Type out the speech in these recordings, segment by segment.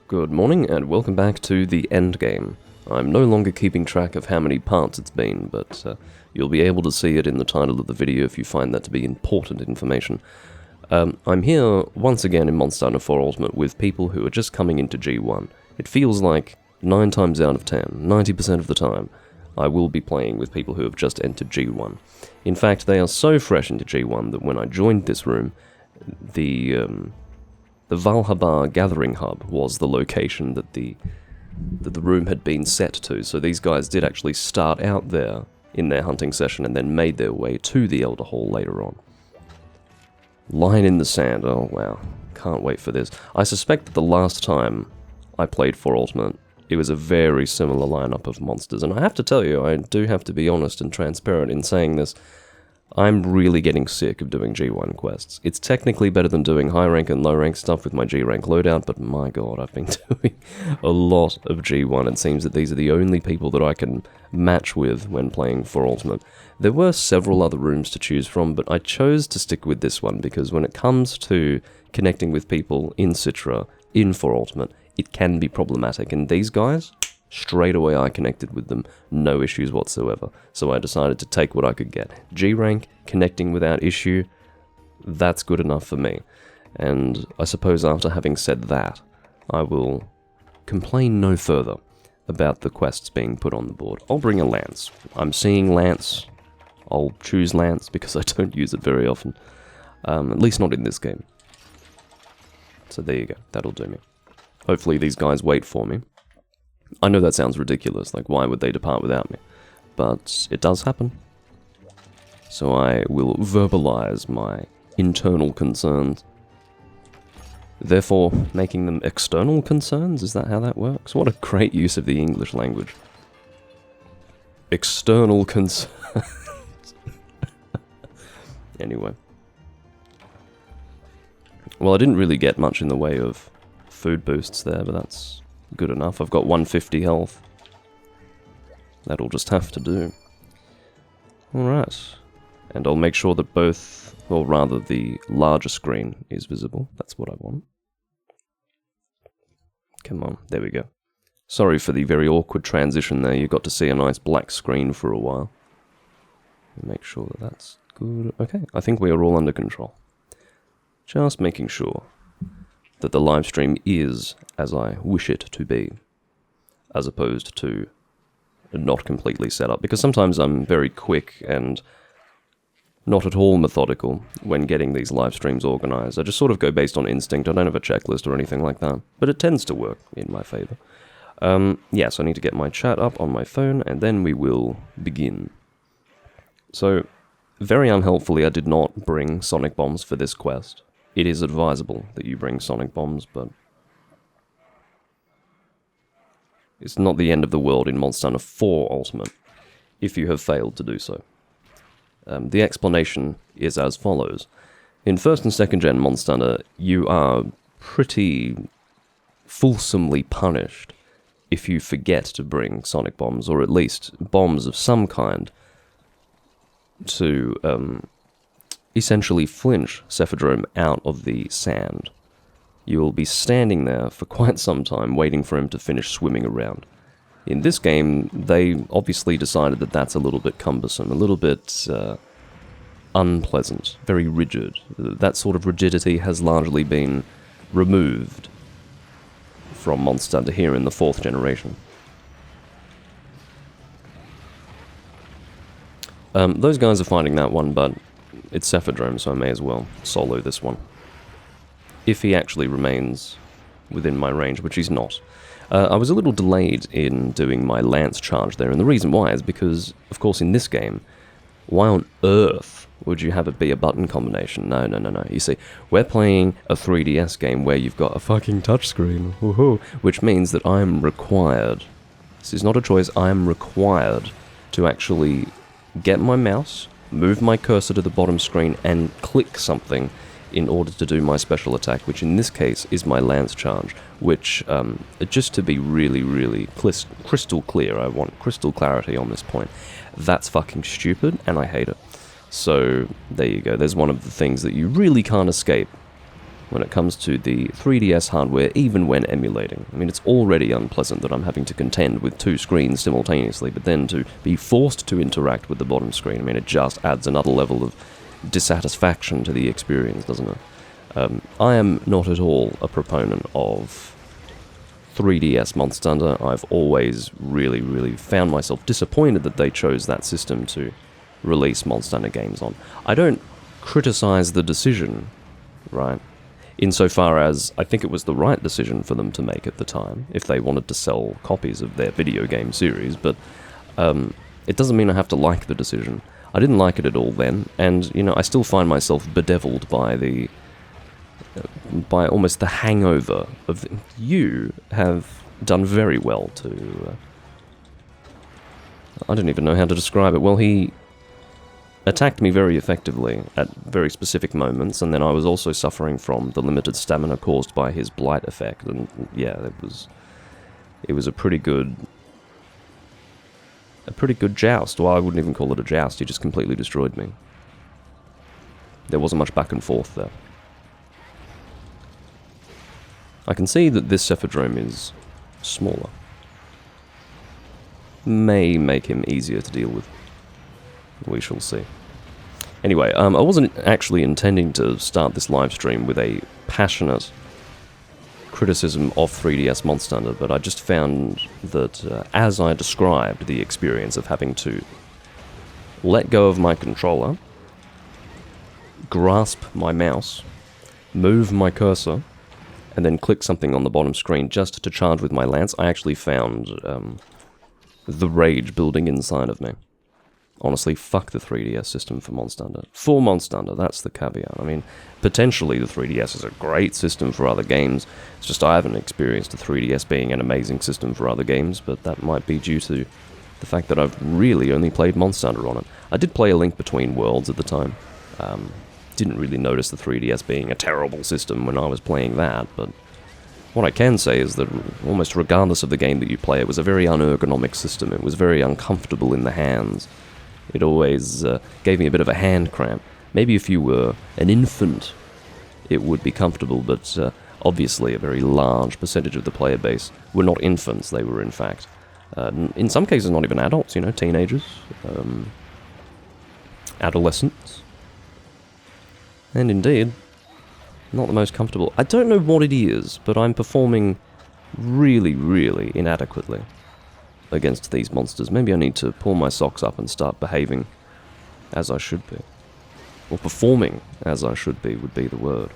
Good morning, and welcome back to the Endgame. I'm no longer keeping track of how many parts it's been, but you'll be able to see it in the title of the video if you find that to be important information. I'm here once again in Monster Hunter 4 Ultimate with people who are just coming into G1. It feels like 9 times out of 10, 90% of the time, I will be playing with people who have just entered G1. In fact, they are so fresh into G1 that when I joined this room, the Valhalla Gathering Hub was the location that the room had been set to, so these guys did actually start out there in their hunting session and then made their way to the Elder Hall later on. Line in the sand, oh wow, can't wait for this. I suspect that the last time I played 4 Ultimate, it was a very similar lineup of monsters, and I have to tell you, I do have to be honest and transparent in saying this, I'm really getting sick of doing G1 quests. It's technically better than doing high rank and low rank stuff with my G rank loadout, but my god, I've been doing a lot of G1. It seems that these are the only people that I can match with when playing 4 Ultimate. There were several other rooms to choose from, but I chose to stick with this one because when it comes to connecting with people in Citra, in 4 Ultimate, it can be problematic, and these guys, straight away I connected with them, no issues whatsoever. So I decided to take what I could get. G rank, connecting without issue, that's good enough for me. And I suppose after having said that, I will complain no further about the quests being put on the board. I'll bring a lance. I'm seeing lance. I'll choose lance because I don't use it very often. At least not in this game. So there you go, that'll do me. Hopefully these guys wait for me. I know that sounds ridiculous, like why would they depart without me? But it does happen. So I will verbalize my internal concerns. Therefore, making them external concerns? Is that how that works? What a great use of the English language. External concerns. Anyway. Well, I didn't really get much in the way of food boosts there, but that's good enough. I've got 150 health. That'll just have to do. Alright. And I'll make sure that both, or rather the larger screen is visible. That's what I want. Come on, there we go. Sorry for the very awkward transition there. You got to see a nice black screen for a while. Make sure that that's good. Okay, I think we are all under control. Just making sure that the live stream is as I wish it to be, as opposed to not completely set up, because sometimes I'm very quick and not at all methodical when getting these live streams organized. I just sort of go based on instinct. I don't have a checklist or anything like that, but it tends to work in my favor. Yes, I need to get my chat up on my phone, and then we will begin. So, very unhelpfully, I did not bring sonic bombs for this quest. It is advisable that you bring sonic bombs, but it's not the end of the world in Monster Hunter 4 Ultimate if you have failed to do so. The explanation is as follows. In 1st and 2nd gen Monster Hunter, you are pretty fulsomely punished if you forget to bring sonic bombs, or at least bombs of some kind, to essentially flinch Cephadrome out of the sand. You will be standing there for quite some time waiting for him to finish swimming around. In this game, they obviously decided that that's a little bit cumbersome, a little bit unpleasant, very rigid. That sort of rigidity has largely been removed from Monster Hunter here in the 4th generation. Those guys are fighting that one, but it's Cephadrome, so I may as well solo this one. If he actually remains within my range, which he's not. I was a little delayed in doing my lance charge there, and the reason why is because, of course, in this game, why on earth would you have it be a button combination? No. You see, we're playing a 3DS game where you've got a fucking touchscreen, which means that I'm required, this is not a choice, I'm required to actually get my mouse, move my cursor to the bottom screen, and click something in order to do my special attack, which in this case is my lance charge, which, just to be really, really crystal clear, I want crystal clarity on this point, that's fucking stupid, and I hate it. So, there you go, there's one of the things that you really can't escape when it comes to the 3DS hardware, even when emulating. I mean, it's already unpleasant that I'm having to contend with two screens simultaneously, but then to be forced to interact with the bottom screen, I mean, it just adds another level of dissatisfaction to the experience, doesn't it? I am not at all a proponent of 3DS Monster Hunter. I've always really found myself disappointed that they chose that system to release Monster Hunter games on. I don't criticize the decision, right? Insofar as I think it was the right decision for them to make at the time, if they wanted to sell copies of their video game series, but it doesn't mean I have to like the decision. I didn't like it at all then, and, you know, I still find myself bedeviled by almost the hangover of you have done very well to... I don't even know how to describe it. Well, he attacked me very effectively at very specific moments, and then I was also suffering from the limited stamina caused by his blight effect, and yeah, it was a pretty good joust. Well, I wouldn't even call it a joust, he just completely destroyed me. There wasn't much back and forth there. I can see that this Cephadrome is smaller. May make him easier to deal with. We shall see. Anyway, I wasn't actually intending to start this live stream with a passionate criticism of 3DS Monster Hunter, but I just found that as I described the experience of having to let go of my controller, grasp my mouse, move my cursor, and then click something on the bottom screen just to charge with my lance, I actually found the rage building inside of me. Honestly, fuck the 3DS system for Monster Hunter. For Monster Hunter, that's the caveat. I mean, potentially the 3DS is a great system for other games. It's just I haven't experienced the 3DS being an amazing system for other games, but that might be due to the fact that I've really only played Monster Hunter on it. I did play A Link Between Worlds at the time. Didn't really notice the 3DS being a terrible system when I was playing that, but what I can say is that almost regardless of the game that you play, it was a very unergonomic system. It was very uncomfortable in the hands. It always gave me a bit of a hand cramp. Maybe if you were an infant, it would be comfortable, but obviously a very large percentage of the player base were not infants. They were, in fact, in some cases, not even adults, you know, teenagers, adolescents. And indeed, not the most comfortable. I don't know what it is, but I'm performing really inadequately against these monsters. Maybe I need to pull my socks up and start behaving as I should be. Or performing as I should be would be the word.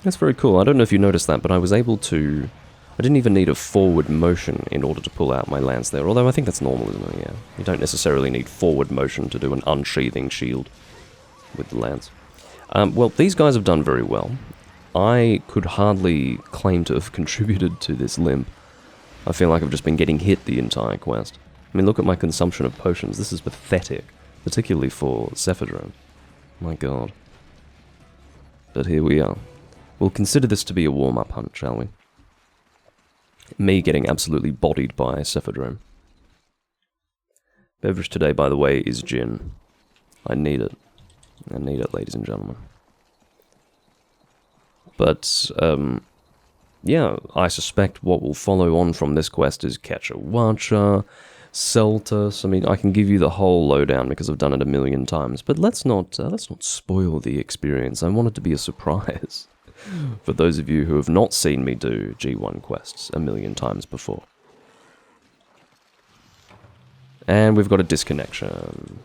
That's very cool. I don't know if you noticed that, but I was able to... I didn't even need a forward motion in order to pull out my lance there, although I think that's normal, isn't it? Yeah. You don't necessarily need forward motion to do an unsheathing shield with the lance. Well, these guys have done very well. I could hardly claim to have contributed to this limp. I feel like I've just been getting hit the entire quest. I mean, look at my consumption of potions. This is pathetic, particularly for Cephadrome. My god. But here we are. We'll consider this to be a warm-up hunt, shall we? Me getting absolutely bodied by Cephadrome. Beverage today, by the way, is gin. I need it. I need it, ladies and gentlemen. But, yeah, I suspect what will follow on from this quest is Catchawacha, Celtus. I mean, I can give you the whole lowdown because I've done it a million times, but let's not spoil the experience. I want it to be a surprise for those of you who have not seen me do G1 quests a million times before. And we've got a disconnection.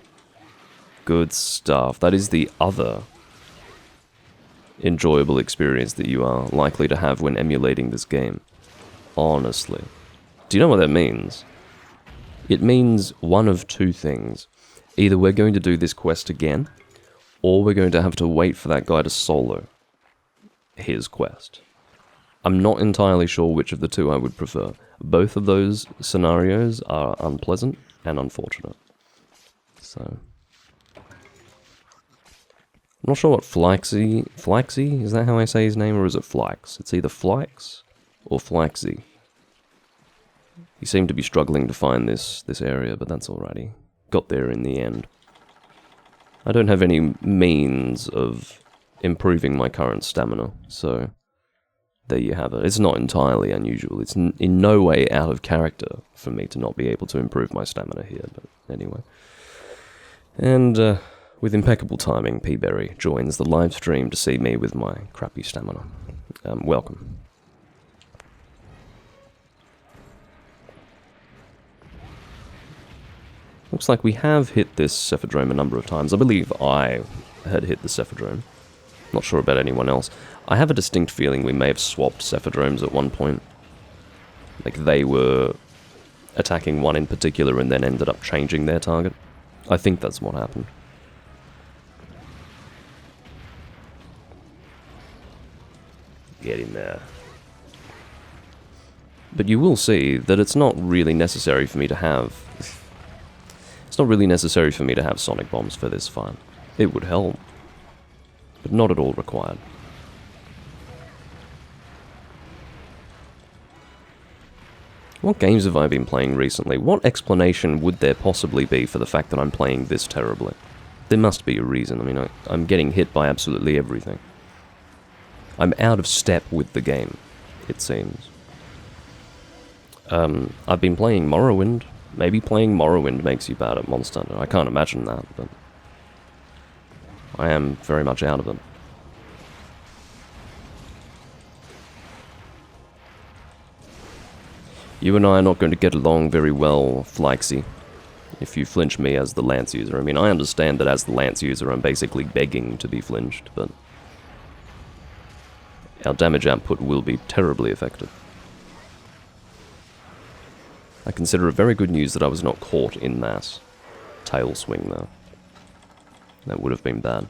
Good stuff. That is the other enjoyable experience that you are likely to have when emulating this game. Honestly. Do you know what that means? It means one of two things. Either we're going to do this quest again, or we're going to have to wait for that guy to solo his quest. I'm not entirely sure which of the two I would prefer. Both of those scenarios are unpleasant and unfortunate. So... I'm not sure what Flaxy? Is that how I say his name, or is it Flax? It's either Flax or Flaxy. He seemed to be struggling to find this area, but that's alrighty. Got there in the end. I don't have any means of improving my current stamina, so there you have it. It's not entirely unusual. It's in no way out of character for me to not be able to improve my stamina here, but anyway. And with impeccable timing, P-Berry joins the live stream to see me with my crappy stamina. Welcome. Looks like we have hit this Cephadrome a number of times. I believe I had hit the Cephadrome. Not sure about anyone else. I have a distinct feeling we may have swapped Cephadromes at one point. Like they were attacking one in particular and then ended up changing their target. I think that's what happened. Get in there. But you will see that it's not really necessary for me to have... It's not really necessary for me to have sonic bombs for this fight. It would help, but not at all required. What games have I been playing recently? What explanation would there possibly be for the fact that I'm playing this terribly? There must be a reason. I mean, I'm getting hit by absolutely everything. I'm out of step with the game, it seems. I've been playing Morrowind. Maybe playing Morrowind makes you bad at Monster Hunter. I can't imagine that, but I am very much out of it. You and I are not going to get along very well, Flykesy, if you flinch me as the Lance user. I mean, I understand that as the Lance user I'm basically begging to be flinched, but our damage output will be terribly affected. I consider it very good news that I was not caught in that tail swing, though. That would have been bad.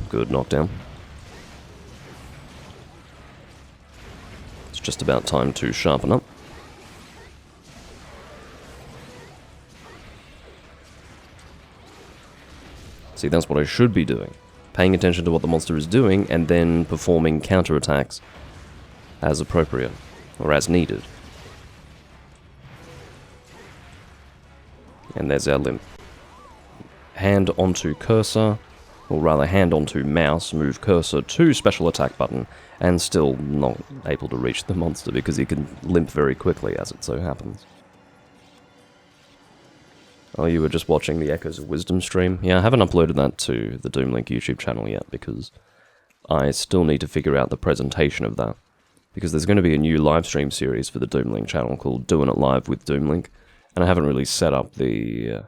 Good knockdown. It's just about time to sharpen up. See, that's what I should be doing. Paying attention to what the monster is doing, and then performing counterattacks as appropriate. Or as needed. And there's our limp. Hand onto cursor, or rather hand onto mouse, move cursor to special attack button, and still not able to reach the monster because he can limp very quickly as it so happens. Oh, you were just watching the Echoes of Wisdom stream? Yeah, I haven't uploaded that to the Doomlink YouTube channel yet because I still need to figure out the presentation of that. Because there's going to be a new live stream series for the Doomlink channel called Doing It Live with Doomlink, and I haven't really set up the,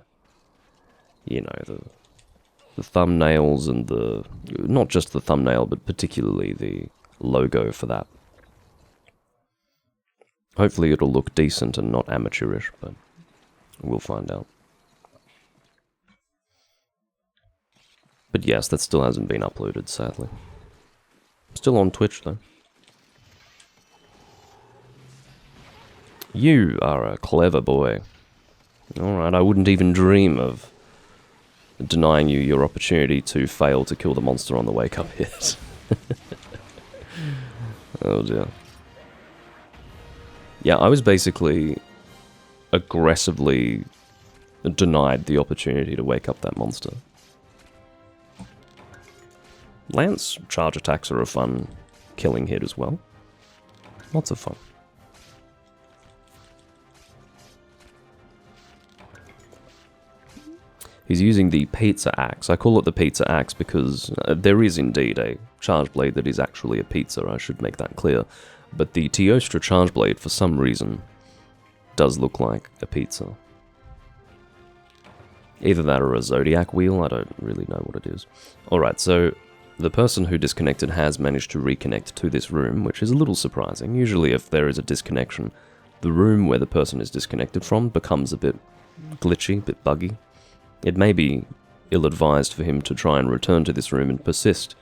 you know, the thumbnails and the, not just the thumbnail, but particularly the logo for that. Hopefully it'll look decent and not amateurish, but we'll find out. But yes, that still hasn't been uploaded, sadly. Still on Twitch, though. You are a clever boy. Alright, I wouldn't even dream of denying you your opportunity to fail to kill the monster on the wake-up hit. Oh dear. Yeah, I was basically aggressively denied the opportunity to wake up that monster. Lance charge attacks are a fun killing hit as well. Lots of fun. He's using the pizza axe. I call it the pizza axe because there is indeed a charge blade that is actually a pizza, I should make that clear. But the Teostra charge blade, for some reason, does look like a pizza. Either that or a zodiac wheel, I don't really know what it is. Alright, so the person who disconnected has managed to reconnect to this room, which is a little surprising. Usually if there is a disconnection, the room where the person is disconnected from becomes a bit glitchy, a bit buggy. It may be ill-advised for him to try and return to this room and persist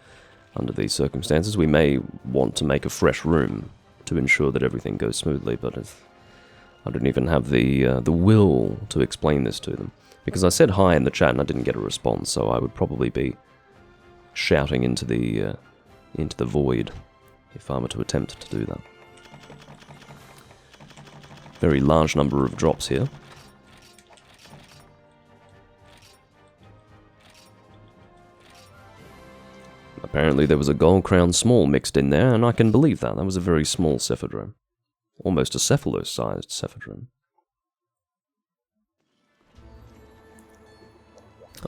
under these circumstances. We may want to make a fresh room to ensure that everything goes smoothly, but I don't even have the will to explain this to them. Because I said hi in the chat and I didn't get a response, so I would probably be shouting into the void if I were to attempt to do that. Very large number of drops here. Apparently there was a Gold Crown Small mixed in there, and I can believe that. That was a very small Cephadrome. Almost a Cephalos-sized Cephadrome.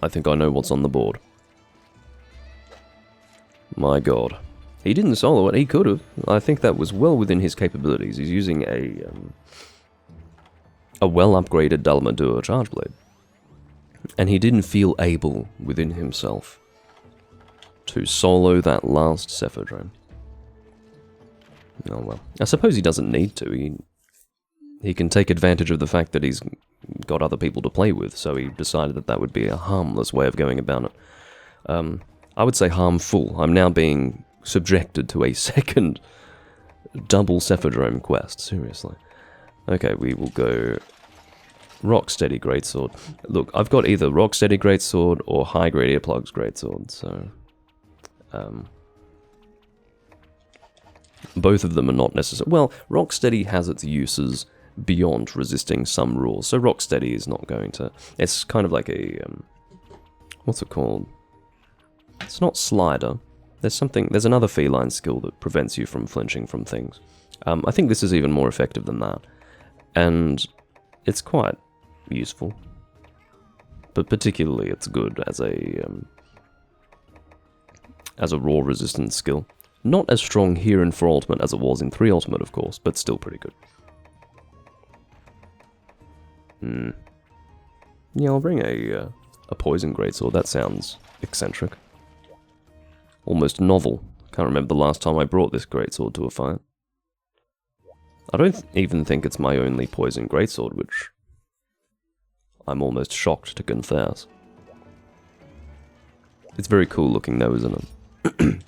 I think I know what's on the board. My god. He didn't solo it, he could have. I think that was well within his capabilities. He's using a well-upgraded Dalamadua Charge Blade. And he didn't feel able within himself to solo that last Cephadrome. Oh well. I suppose he doesn't need to. He can take advantage of the fact that he's got other people to play with, so he decided that that would be a harmless way of going about it. I would say harmful. I'm now being subjected to a second double Cephadrome quest, seriously. Okay, we will go Rocksteady Greatsword. Look, I've got either Rocksteady Greatsword or High Grade Earplugs Greatsword, so... both of them are not necessary. Well, Rocksteady has its uses beyond resisting some rules, so Rocksteady is not going to... It's kind of like a... what's it called? It's not Slider. There's another feline skill that prevents you from flinching from things. I think this is even more effective than that. And it's quite useful. But particularly it's good as a raw resistance skill. Not as strong here in 4 Ultimate as it was in 3 Ultimate, of course, but still pretty good. Yeah, I'll bring a Poison Greatsword. That sounds eccentric. Almost novel. Can't remember the last time I brought this Greatsword to a fight. I don't even think it's my only Poison Greatsword, which I'm almost shocked to confess. It's very cool looking though, isn't it?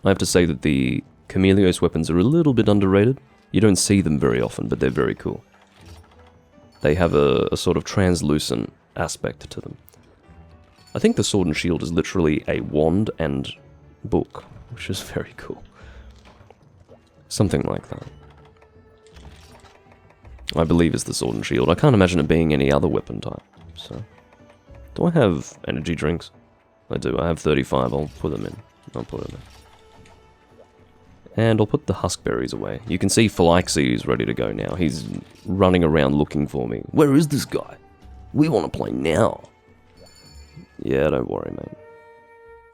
I have to say that the Chameleos weapons are a little bit underrated. You don't see them very often, but they're very cool. They have a sort of translucent aspect to them. I think the Sword and Shield is literally a wand and book, which is very cool. Something like that. I believe it's the Sword and Shield. I can't imagine it being any other weapon type, so... Do I have energy drinks? I do. I have 35. I'll put them in. I'll put them in. And I'll put the Huskberries away. You can see Phylaxi is ready to go now. He's running around looking for me. Where is this guy? We want to play now. Yeah, don't worry, mate.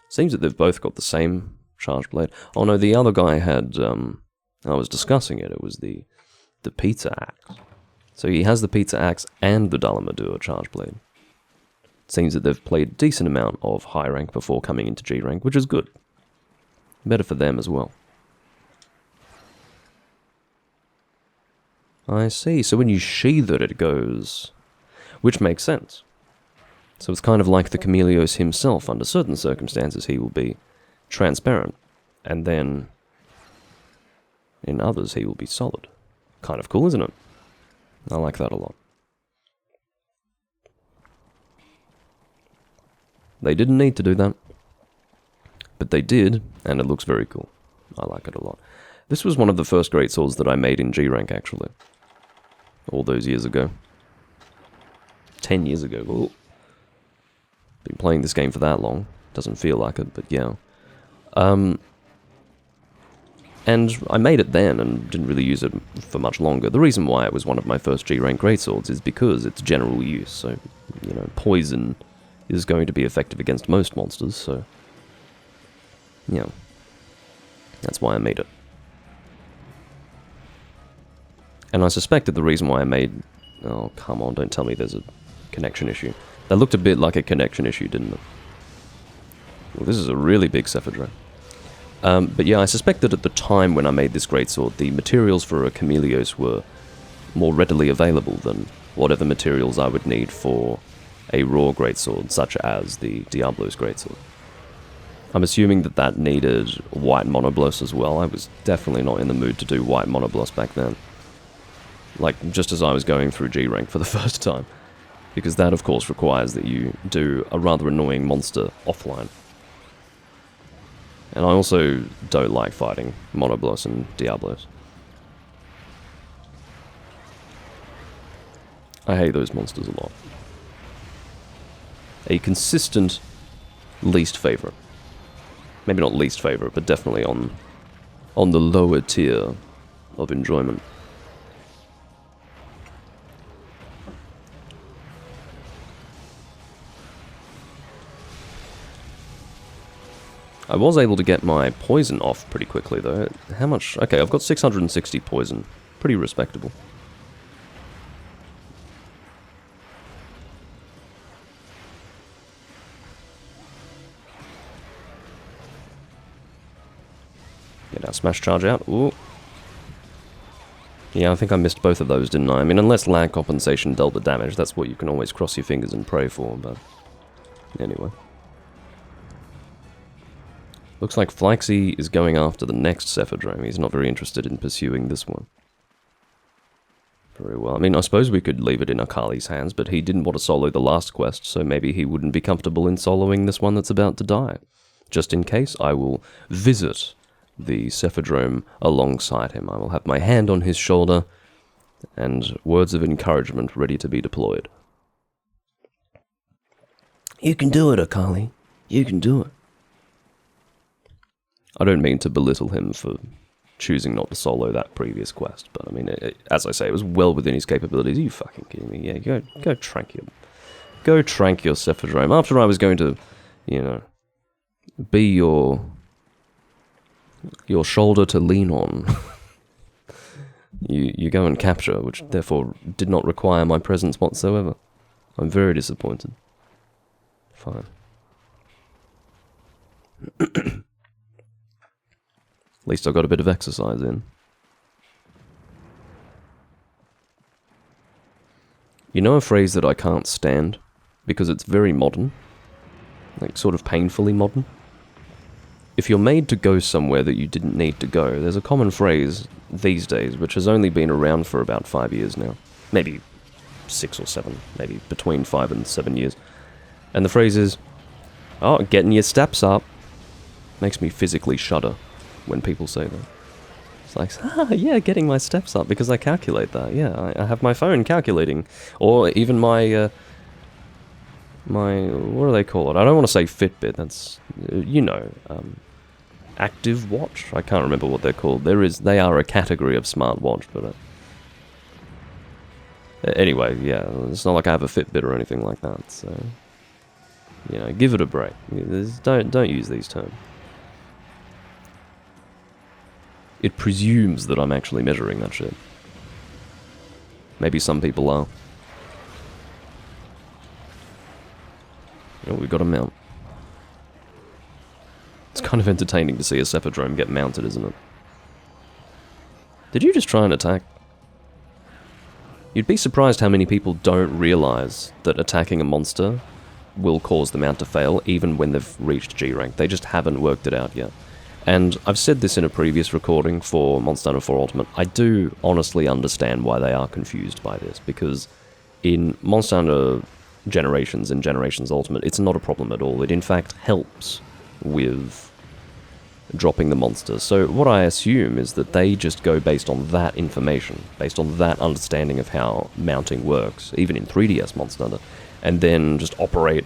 Seems that they've both got the same charge blade. Oh no, the other guy had, I was discussing it. It was the Pizza Axe. So he has the Pizza Axe and the Dalamadua charge blade. Seems that they've played a decent amount of high rank before coming into G rank, which is good. Better for them as well. I see, so when you sheathe it, it goes... Which makes sense. So it's kind of like the Chameleos himself. Under certain circumstances, he will be transparent. And then, in others, he will be solid. Kind of cool, isn't it? I like that a lot. They didn't need to do that. But they did, and it looks very cool. I like it a lot. This was one of the first greatswords that I made in G rank, actually. All those years ago. 10 years ago. Ooh. Been playing this game for that long. Doesn't feel like it, but yeah. And I made it then and didn't really use it for much longer. The reason why it was one of my first G rank greatswords is because it's general use. So, you know, poison is going to be effective against most monsters, so... Yeah. That's why I made it. And I suspect that the reason why I made... Oh, come on, don't tell me there's a connection issue. That looked a bit like a connection issue, didn't it? Well, this is a really big Cephadrome. But yeah, I suspect that at the time when I made this greatsword, the materials for a Chameleos were more readily available than whatever materials I would need for a raw greatsword, such as the Diablo's greatsword. I'm assuming that that needed white monoblos as well. I was definitely not in the mood to do white monoblos back then. Like, just as I was going through G rank for the first time. Because that, of course, requires that you do a rather annoying monster offline. And I also don't like fighting monoblos and Diablos. I hate those monsters a lot. A consistent least favorite. maybe not least favorite, but definitely on the lower tier of enjoyment. I was able to get my poison off pretty quickly, though. How much? Okay, I've got 660 poison. Pretty respectable. Get our smash charge out. Ooh. Yeah, I think I missed both of those, didn't I? I mean, unless lag compensation dealt the damage, that's what you can always cross your fingers and pray for, but... Anyway. Looks like Flaxy is going after the next Cephadrome. He's not very interested in pursuing this one. Very well. I mean, I suppose we could leave it in Akali's hands, but he didn't want to solo the last quest, so maybe he wouldn't be comfortable in soloing this one that's about to die. Just in case, I will visit the Cephadrome alongside him. I will have my hand on his shoulder, and words of encouragement ready to be deployed. You can do it, Akali. You can do it. I don't mean to belittle him for choosing not to solo that previous quest, but I mean, as I say, it was well within his capabilities. Are you fucking kidding me? Yeah, go trank your Cephadrome. After I was going to, you know, be your shoulder to lean on, you go and capture, which therefore did not require my presence whatsoever. I'm very disappointed. Fine. At least I got a bit of exercise in. You know a phrase that I can't stand? Because it's very modern. Like, sort of painfully modern. If you're made to go somewhere that you didn't need to go, there's a common phrase these days, which has only been around for about 5 years now. Maybe 6 or 7. Maybe between 5 and 7 years. And the phrase is, oh, getting your steps up. Makes me physically shudder when people say that. It's like, yeah, getting my steps up, because I calculate that. Yeah, I have my phone calculating. Or even my, what do they call it? I don't want to say Fitbit, that's, you know, Active Watch? I can't remember what they're called. They are a category of smartwatch, but... anyway, yeah, it's not like I have a Fitbit or anything like that, so... You know, give it a break. Don't use these terms. It presumes that I'm actually measuring that shit. Maybe some people are. You know, we've got a mount. It's kind of entertaining to see a Cephadrome get mounted, isn't it? Did you just try and attack? You'd be surprised how many people don't realize that attacking a monster will cause the mount to fail, even when they've reached G rank. They just haven't worked it out yet. And I've said this in a previous recording for Monster Hunter 4 Ultimate, I do honestly understand why they are confused by this, because in Monster Hunter Generations and Generations Ultimate, it's not a problem at all. It in fact helps with dropping the monsters. So what I assume is that they just go based on that information, based on that understanding of how mounting works, even in 3DS Monster Hunter, and then just operate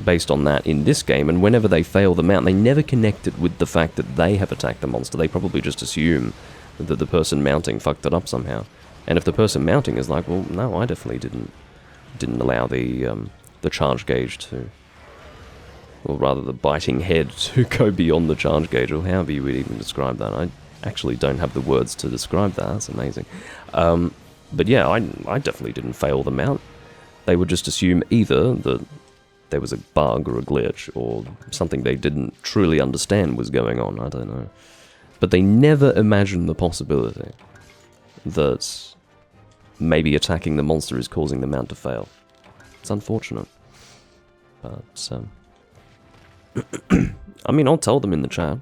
based on that in this game, and whenever they fail the mount, they never connect it with the fact that they have attacked the monster. They probably just assume that the person mounting fucked it up somehow. And if the person mounting is like, well, no, I definitely didn't allow the charge gauge to, or rather the biting head to go beyond the charge gauge, or however you would even describe that. I actually don't have the words to describe that. That's amazing. But yeah, I definitely didn't fail the mount. They would just assume either that there was a bug or a glitch or something they didn't truly understand was going on, I don't know. But they never imagined the possibility that maybe attacking the monster is causing the mount to fail. It's unfortunate. But, I mean, I'll tell them in the chat.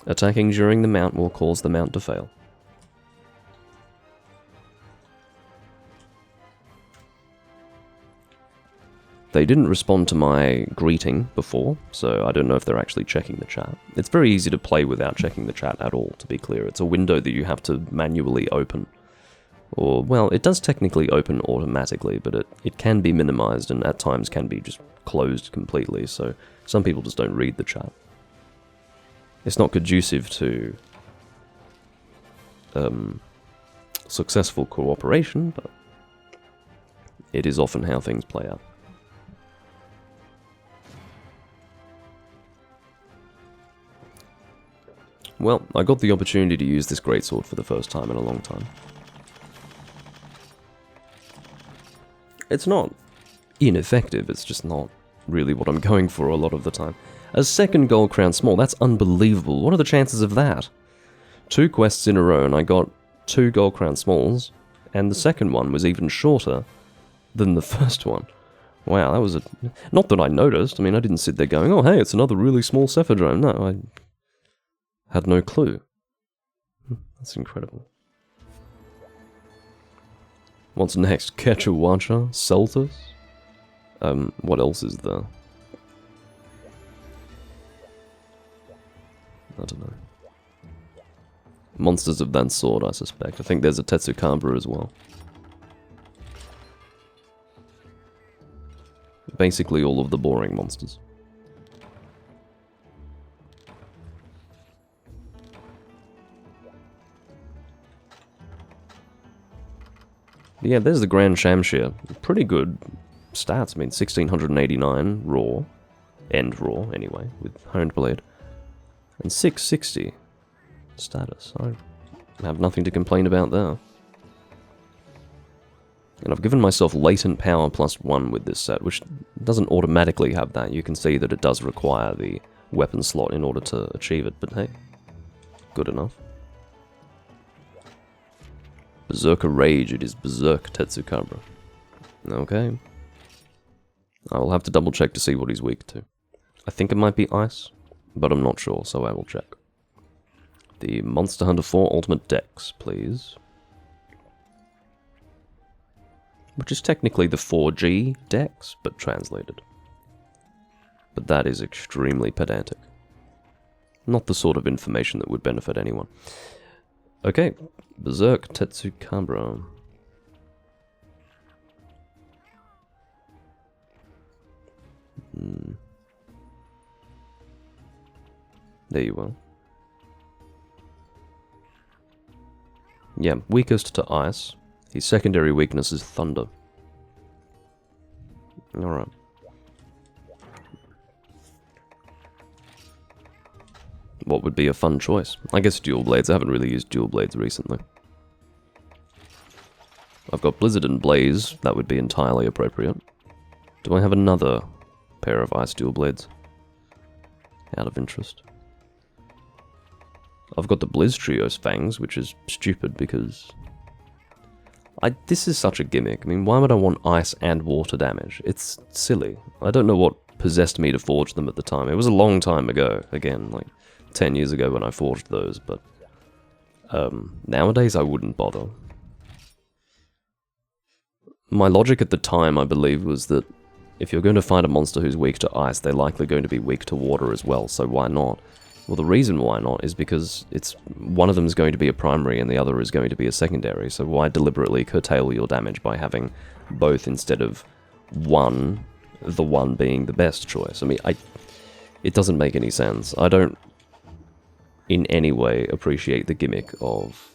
Attacking during the mount will cause the mount to fail. They didn't respond to my greeting before, so I don't know if they're actually checking the chat. It's very easy to play without checking the chat at all, to be clear. It's a window that you have to manually open Or, well, it does technically open automatically, but it can be minimized and at times can be just closed completely, so some people just don't read the chat. It's not conducive to successful cooperation, but it is often how things play out. Well, I got the opportunity to use this greatsword for the first time in a long time. It's not ineffective, it's just not really what I'm going for a lot of the time. A second gold crown small, that's unbelievable. What are the chances of that? 2 quests in a row and I got 2 gold crown smalls, and the second one was even shorter than the first one. Wow, that was a... Not that I noticed, I mean, I didn't sit there going, oh hey, it's another really small Cephadrome. No, I had no clue. That's incredible. What's next? Kechawacha? Celtus? What else is there? I don't know. Monsters of that sort, I suspect. I think there's a Tetsukabra as well. Basically all of the boring monsters. Yeah, there's the Grand Shamshir. Pretty good stats. I mean, 1689 raw. End raw, anyway, with Honed Blade. And 660 status. I have nothing to complain about there. And I've given myself latent power +1 with this set, which doesn't automatically have that. You can see that it does require the weapon slot in order to achieve it, but hey, good enough. Berserker Rage, it is Berserk Tetsukabra. Okay. I will have to double check to see what he's weak to. I think it might be ice, but I'm not sure, so I will check. The Monster Hunter 4 Ultimate Dex, please. Which is technically the 4G Dex, but translated. But that is extremely pedantic. Not the sort of information that would benefit anyone. Okay, Berserk Tetsukabra. There you are. Yeah, weakest to ice. His secondary weakness is thunder. Alright. What would be a fun choice? I guess dual blades. I haven't really used dual blades recently. I've got Blizzard and Blaze. That would be entirely appropriate. Do I have another pair of ice dual blades? Out of interest. I've got the Blizz Trios Fangs, which is stupid because... this is such a gimmick. I mean, why would I want ice and water damage? It's silly. I don't know what possessed me to forge them at the time. It was a long time ago. Again, like 10 years ago when I forged those, but... nowadays I wouldn't bother. My logic at the time, I believe, was that if you're going to fight a monster who's weak to ice, they're likely going to be weak to water as well, so why not? Well, the reason why not is because one of them is going to be a primary and the other is going to be a secondary, so why deliberately curtail your damage by having both instead of one, the one being the best choice? I mean, it doesn't make any sense. I don't in any way appreciate the gimmick of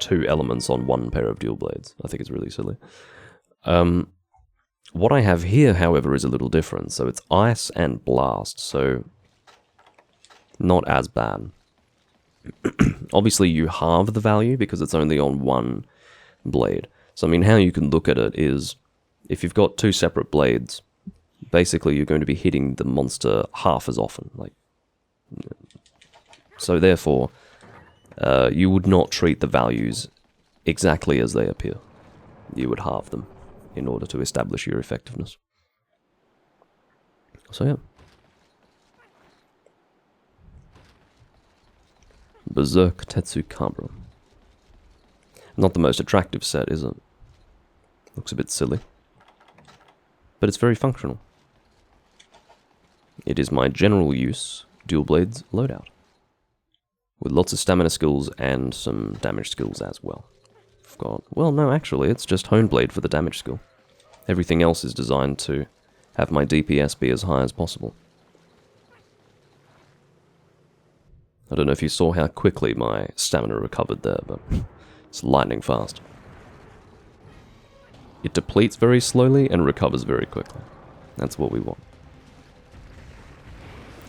2 elements on 1 pair of dual blades. I think it's really silly. What I have here, however, is a little different. So it's ice and blast, so not as bad. Obviously, you halve the value because it's only on 1 blade. So, I mean, how you can look at it is, if you've got 2 separate blades, basically you're going to be hitting the monster half as often. So therefore, you would not treat the values exactly as they appear. You would halve them in order to establish your effectiveness. So yeah. Berserk Tetsukabra. Not the most attractive set, is it? Looks a bit silly. But it's very functional. It is my general use dual blades loadout. With lots of stamina skills and some damage skills as well. I've got... Well, no, actually, it's just Hone Blade for the damage skill. Everything else is designed to have my DPS be as high as possible. I don't know if you saw how quickly my stamina recovered there, but it's lightning fast. It depletes very slowly and recovers very quickly. That's what we want.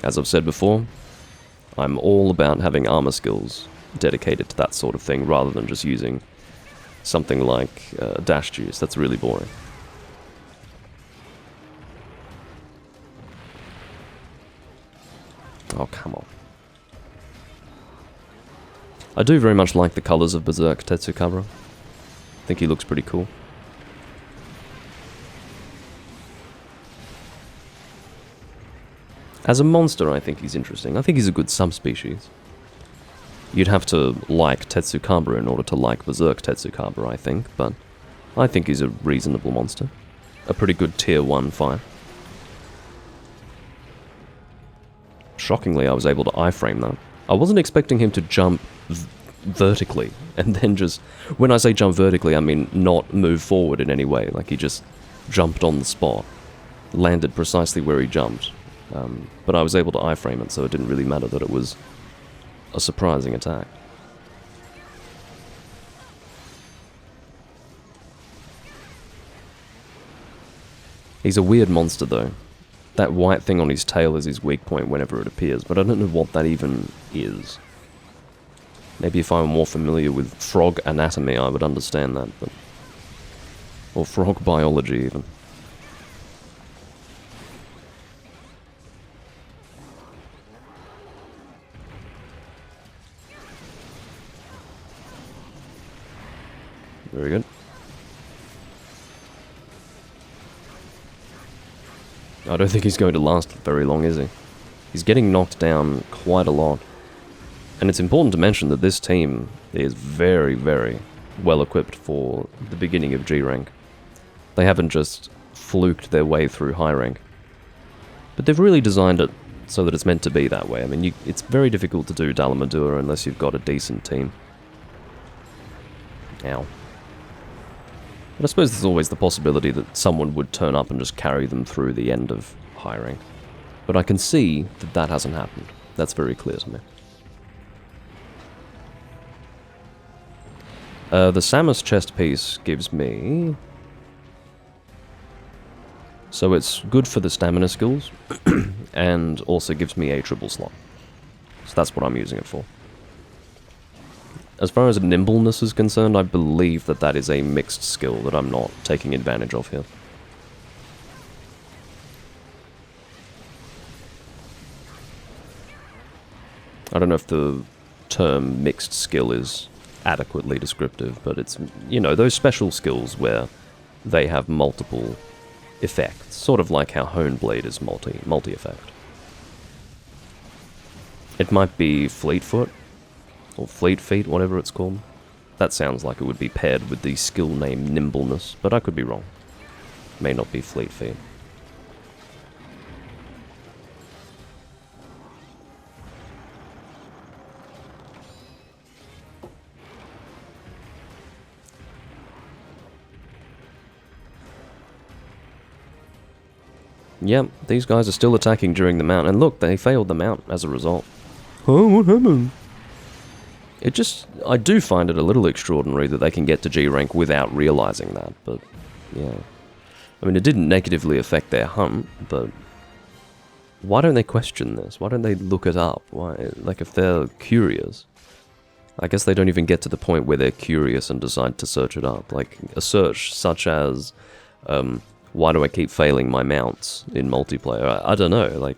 As I've said before, I'm all about having armor skills dedicated to that sort of thing rather than just using something like dash juice. That's really boring. Oh, come on. I do very much like the colors of Berserk Tetsukabra. I think he looks pretty cool. As a monster, I think he's interesting. I think he's a good subspecies. You'd have to like Tetsukabra in order to like Berserk Tetsukabra, I think, but I think he's a reasonable monster. A pretty good tier 1 fight. Shockingly, I was able to iframe that. I wasn't expecting him to jump vertically, and then just... When I say jump vertically, I mean not move forward in any way. Like, he just jumped on the spot. Landed precisely where he jumped. But I was able to iframe it, so it didn't really matter that it was a surprising attack. He's a weird monster, though. That white thing on his tail is his weak point whenever it appears, but I don't know what that even is. Maybe if I were more familiar with frog anatomy, I would understand that, but... Or frog biology, even. Very good. I don't think he's going to last very long, is he? He's getting knocked down quite a lot. And it's important to mention that this team is very, very well equipped for the beginning of G rank. They haven't just fluked their way through high rank. But they've really designed it so that it's meant to be that way. I mean, it's very difficult to do Dalamadura unless you've got a decent team. Ow. But I suppose there's always the possibility that someone would turn up and just carry them through the end of high rank. But I can see that that hasn't happened. That's very clear to me. The Samus chest piece gives me... So it's good for the stamina skills, and also gives me a triple slot. So that's what I'm using it for. As far as nimbleness is concerned, I believe that that is a mixed skill that I'm not taking advantage of here. I don't know if the term mixed skill is adequately descriptive, but it's, you know, those special skills where they have multiple effects, sort of like how Hone Blade is multi-effect. It might be Fleetfoot, or Fleet Feet, whatever it's called. That sounds like it would be paired with the skill name Nimbleness, but I could be wrong. May not be Fleet Feet. Yep, these guys are still attacking during the mount, and look, they failed the mount as a result. Oh, what happened? It just... I do find it a little extraordinary that they can get to G rank without realizing that, but... yeah. I mean, it didn't negatively affect their hunt, but... why don't they question this? Why don't they look it up? Why, like, if they're curious... I guess they don't even get to the point where they're curious and decide to search it up. Like, a search such as... why do I keep failing my mounts in multiplayer? I don't know, like...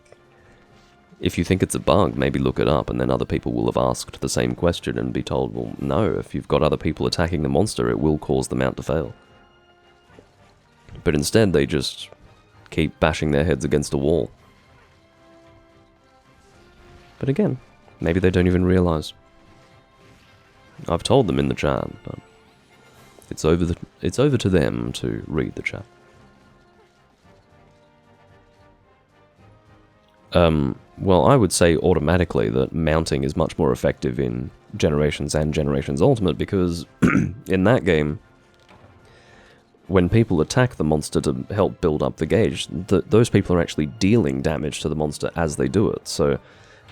if you think it's a bug, maybe look it up, and then other people will have asked the same question and be told, well, no, if you've got other people attacking the monster, it will cause the mount to fail. But instead, they just keep bashing their heads against a wall. But again, maybe they don't even realize. I've told them in the chat, but it's over to them to read the chat. Well, I would say automatically that mounting is much more effective in Generations and Generations Ultimate, because in that game, when people attack the monster to help build up the gauge, those people are actually dealing damage to the monster as they do it, so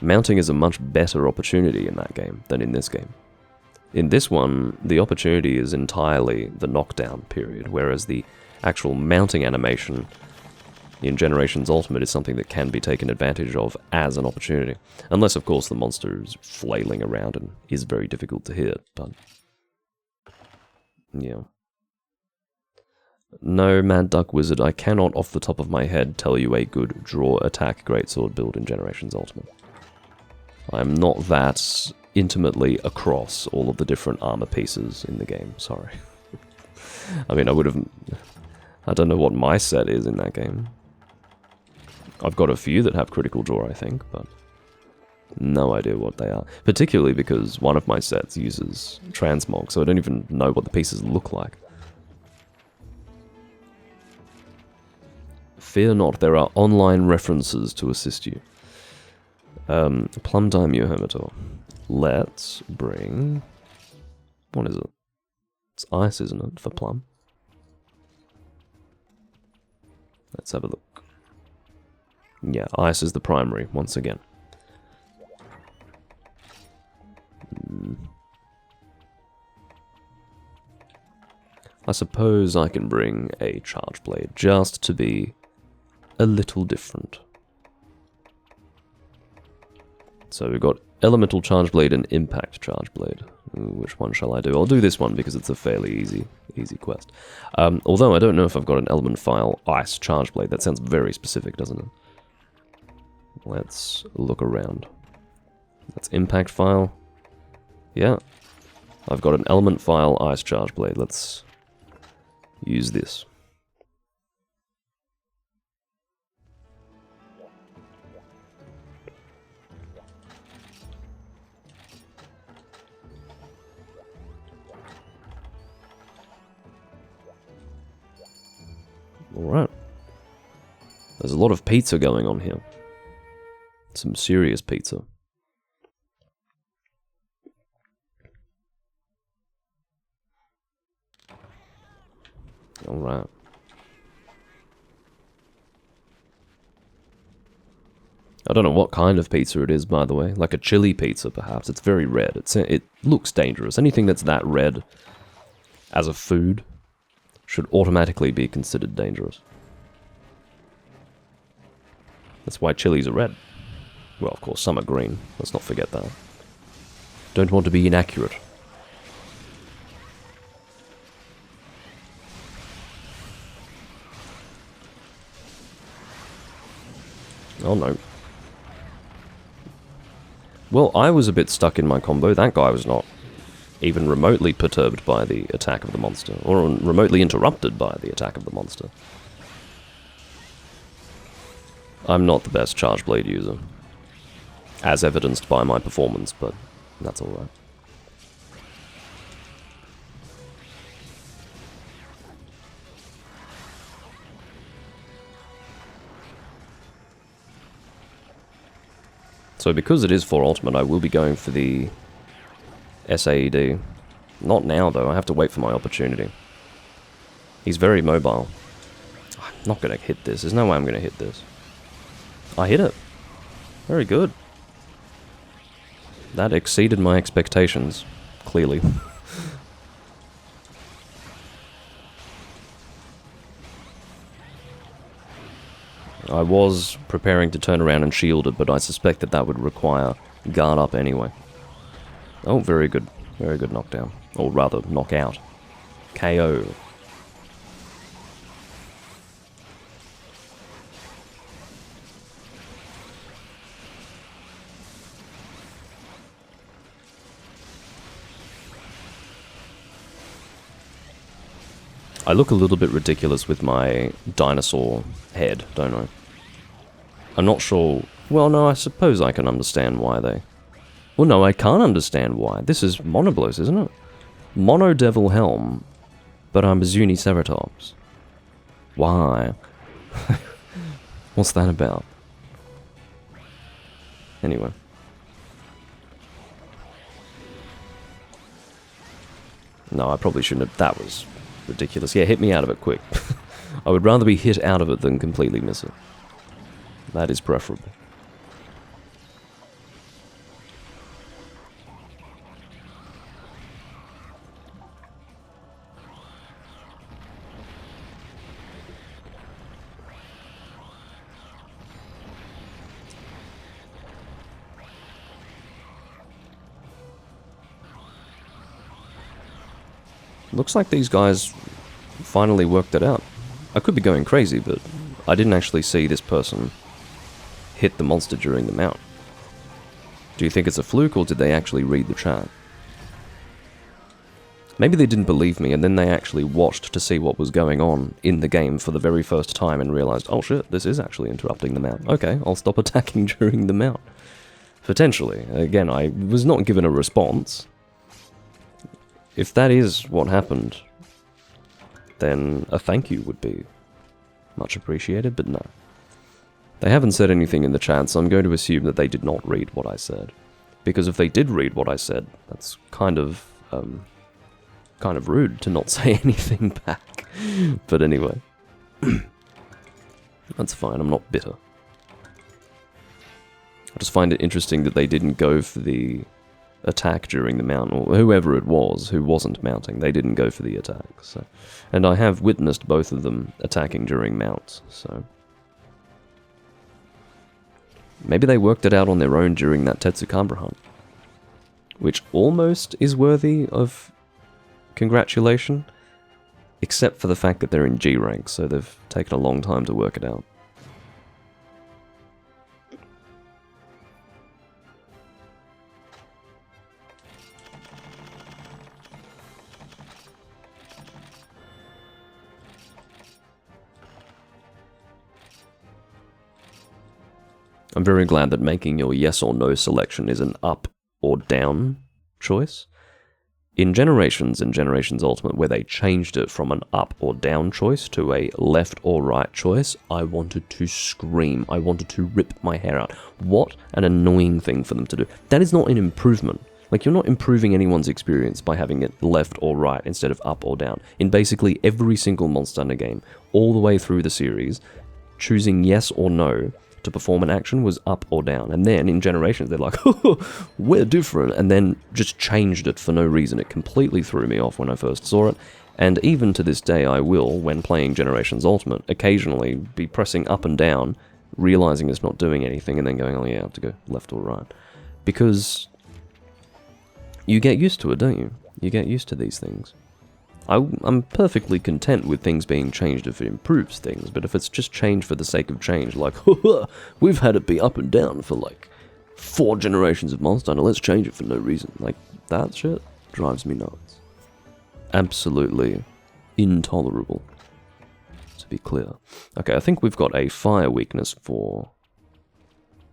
mounting is a much better opportunity in that game than in this game. In this one, the opportunity is entirely the knockdown period, whereas the actual mounting animation in Generations Ultimate is something that can be taken advantage of as an opportunity. Unless, of course, the monster is flailing around and is very difficult to hit, but... yeah. No, Mad Duck Wizard, I cannot off the top of my head tell you a good draw attack greatsword build in Generations Ultimate. I'm not that intimately across all of the different armor pieces in the game, sorry. I mean, I don't know what my set is in that game. I've got a few that have critical draw, I think, but no idea what they are. Particularly because one of my sets uses transmog, so I don't even know what the pieces look like. Fear not, there are online references to assist you. Plum Daimyo Hermitor. Let's bring... what is it? It's ice, isn't it, for Plum? Let's have a look. Yeah, ice is the primary, once again. I suppose I can bring a charge blade, just to be a little different. So we've got elemental charge blade and impact charge blade. Which one shall I do? I'll do this one because it's a fairly easy quest. Although I don't know if I've got an element file ice charge blade. That sounds very specific, doesn't it? Let's look around. That's impact file. Yeah. I've got an element file ice charge blade. Let's use this. Alright. There's a lot of pizza going on here. Some serious pizza. Alright. I don't know what kind of pizza it is, by the way. Like a chili pizza, perhaps. It's very red. It looks dangerous. Anything that's that red as a food should automatically be considered dangerous. That's why chilies are red. Well, of course, some are green. Let's not forget that. Don't want to be inaccurate. Oh no. Well, I was a bit stuck in my combo. That guy was not even remotely perturbed by the attack of the monster, or remotely interrupted by the attack of the monster. I'm not the best charge blade user, as evidenced by my performance, but that's alright. So because it is for Ultimate, I will be going for the SAED. Not now, though. I have to wait for my opportunity. He's very mobile. I'm not going to hit this. There's no way I'm going to hit this. I hit it. Very good. That exceeded my expectations, clearly. I was preparing to turn around and shield it, but I suspect that would require guard up anyway. Oh, very good. Very good knockdown. Or rather, knockout. KO. I look a little bit ridiculous with my dinosaur head, don't I? I'm not sure... Well, no, I suppose I can understand why they... Well, no, I can't understand why. This is Monoblos, isn't it? Mono Devil Helm, but I'm a Zuniceratops. Why? What's that about? Anyway. No, I probably shouldn't have. That was ridiculous. Yeah, hit me out of it quick. I would rather be hit out of it than completely miss it. That is preferable. Looks like these guys finally worked it out. I could be going crazy, but I didn't actually see this person hit the monster during the mount. Do you think it's a fluke, or did they actually read the chat? Maybe they didn't believe me, and then they actually watched to see what was going on in the game for the very first time and realized, oh shit, this is actually interrupting the mount. Okay, I'll stop attacking during the mount. Potentially. Again, I was not given a response. If that is what happened, then a thank you would be much appreciated, but no. They haven't said anything in the chat, so I'm going to assume that they did not read what I said. Because if they did read what I said, that's kind of rude to not say anything back. But anyway. That's fine, I'm not bitter. I just find it interesting that they didn't go for the attack during the mount, or whoever it was who wasn't mounting, they didn't go for the attack. So, and I have witnessed both of them attacking during mounts, so maybe they worked it out on their own during that Tetsukabra hunt, which almost is worthy of congratulation, except for the fact that they're in G rank, so they've taken a long time to work it out. I'm very glad that making your yes or no selection is an up or down choice. In Generations and Generations Ultimate, where they changed it from an up or down choice to a left or right choice, I wanted to scream. I wanted to rip my hair out. What an annoying thing for them to do. That is not an improvement. Like, you're not improving anyone's experience by having it left or right instead of up or down. In basically every single Monster Hunter game, all the way through the series, choosing yes or no to perform an action was up or down. And then in Generations, they're like, we're different, and then just changed it for no reason. It completely threw me off when I first saw it. And even to this day, I will, when playing Generations Ultimate, occasionally be pressing up and down, realizing it's not doing anything, and then going, oh yeah, I have to go left or right. Because you get used to it, don't you? You get used to these things. I'm perfectly content with things being changed if it improves things, but if it's just change for the sake of change, like, we've had it be up and down for like 4 generations of Monster Hunter, let's change it for no reason. Like, that shit drives me nuts. Absolutely intolerable, to be clear. Okay, I think we've got a fire weakness for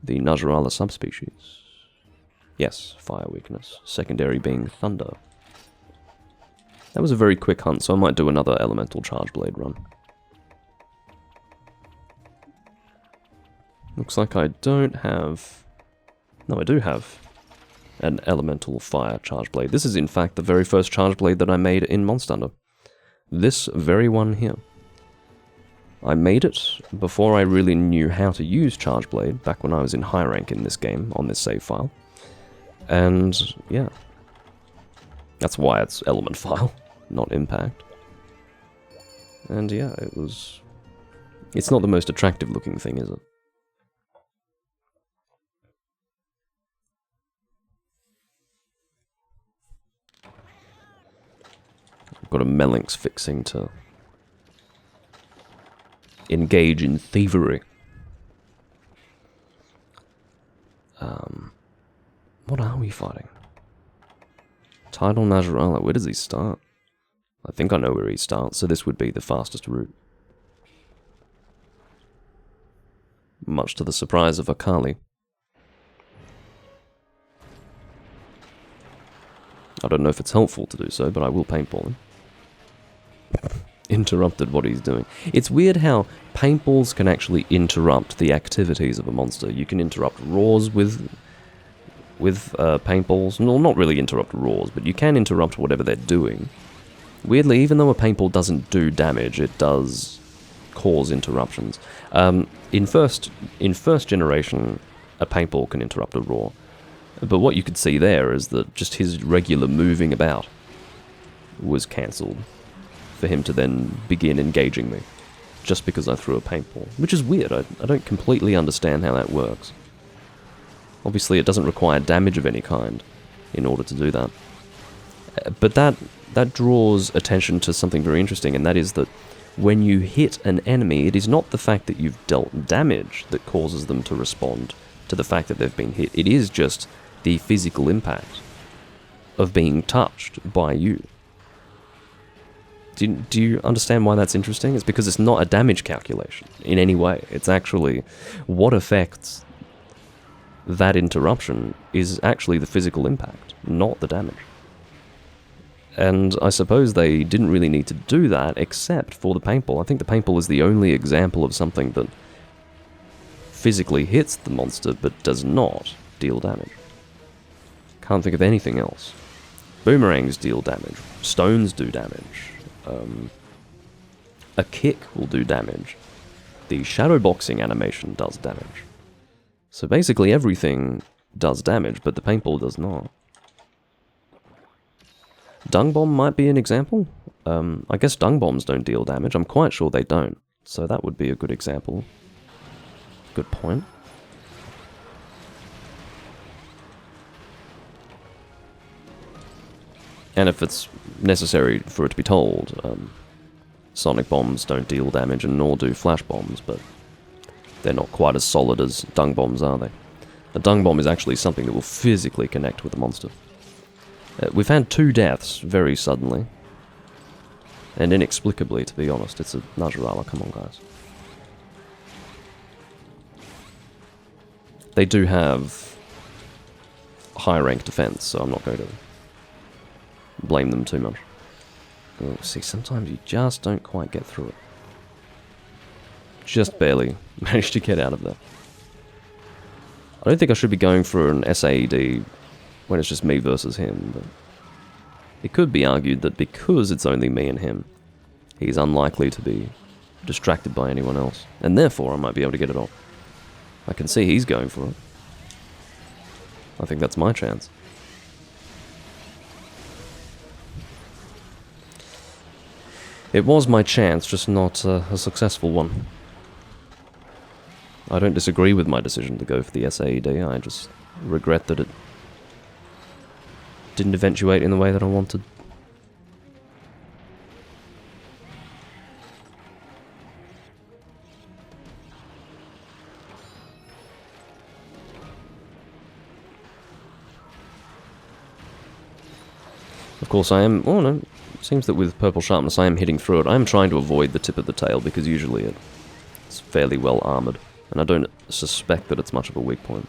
the Najarala subspecies. Yes, fire weakness. Secondary being thunder. That was a very quick hunt, so I might do another elemental charge blade run. Looks like I don't have... No, I do have an elemental fire charge blade. This is in fact the very first charge blade that I made in Monster Hunter. This very one here. I made it before I really knew how to use charge blade, back when I was in high rank in this game, on this save file. And yeah. That's why it's element file, not impact. And yeah, it was... It's not the most attractive looking thing, is it? I've got a Melinx fixing to engage in thievery. What are we fighting? Tidal Najarala, where does he start? I think I know where he starts, so this would be the fastest route. Much to the surprise of Akali. I don't know if it's helpful to do so, but I will paintball him. interrupted what he's doing. It's weird how paintballs can actually interrupt the activities of a monster. You can interrupt roars with paintballs. No, not really interrupt roars, but you can interrupt whatever they're doing. Weirdly, even though a paintball doesn't do damage, it does cause interruptions. In first generation, a paintball can interrupt a roar. But what you could see there is that just his regular moving about was cancelled for him to then begin engaging me, just because I threw a paintball. Which is weird, I don't completely understand how that works. Obviously it doesn't require damage of any kind in order to do that. But that draws attention to something very interesting, and that is that when you hit an enemy, it is not the fact that you've dealt damage that causes them to respond to the fact that they've been hit. It is just the physical impact of being touched by you. Do you understand why that's interesting? It's because it's not a damage calculation in any way. It's actually what affects that interruption is actually the physical impact, not the damage. And I suppose they didn't really need to do that except for the paintball. I think the paintball is the only example of something that physically hits the monster but does not deal damage. Can't think of anything else. Boomerangs deal damage. Stones do damage. A kick will do damage. The shadowboxing animation does damage. So basically everything does damage, but the paintball does not. Dung bomb might be an example. I guess dung bombs don't deal damage. I'm quite sure they don't. So that would be a good example. Good point. And if it's necessary for it to be told, sonic bombs don't deal damage and nor do flash bombs, but they're not quite as solid as dung bombs, are they? A dung bomb is actually something that will physically connect with the monster. We've had 2 deaths very suddenly. And inexplicably, to be honest. It's a Najarala, come on guys. They do have high rank defense, so I'm not going to blame them too much. Oh, see, sometimes you just don't quite get through it. Just barely managed to get out of there. I don't think I should be going for an SAED when it's just me versus him, but it could be argued that because it's only me and him, he's unlikely to be distracted by anyone else, and therefore I might be able to get it off. I can see he's going for it. I think that's my chance. It was my chance, just not a successful one. I don't disagree with my decision to go for the SAED, I just regret that it didn't eventuate in the way that I wanted. Of course I am, oh no, seems that with Purple Sharpness I am hitting through it. I am trying to avoid the tip of the tail because usually it's fairly well armoured, and I don't suspect that it's much of a weak point.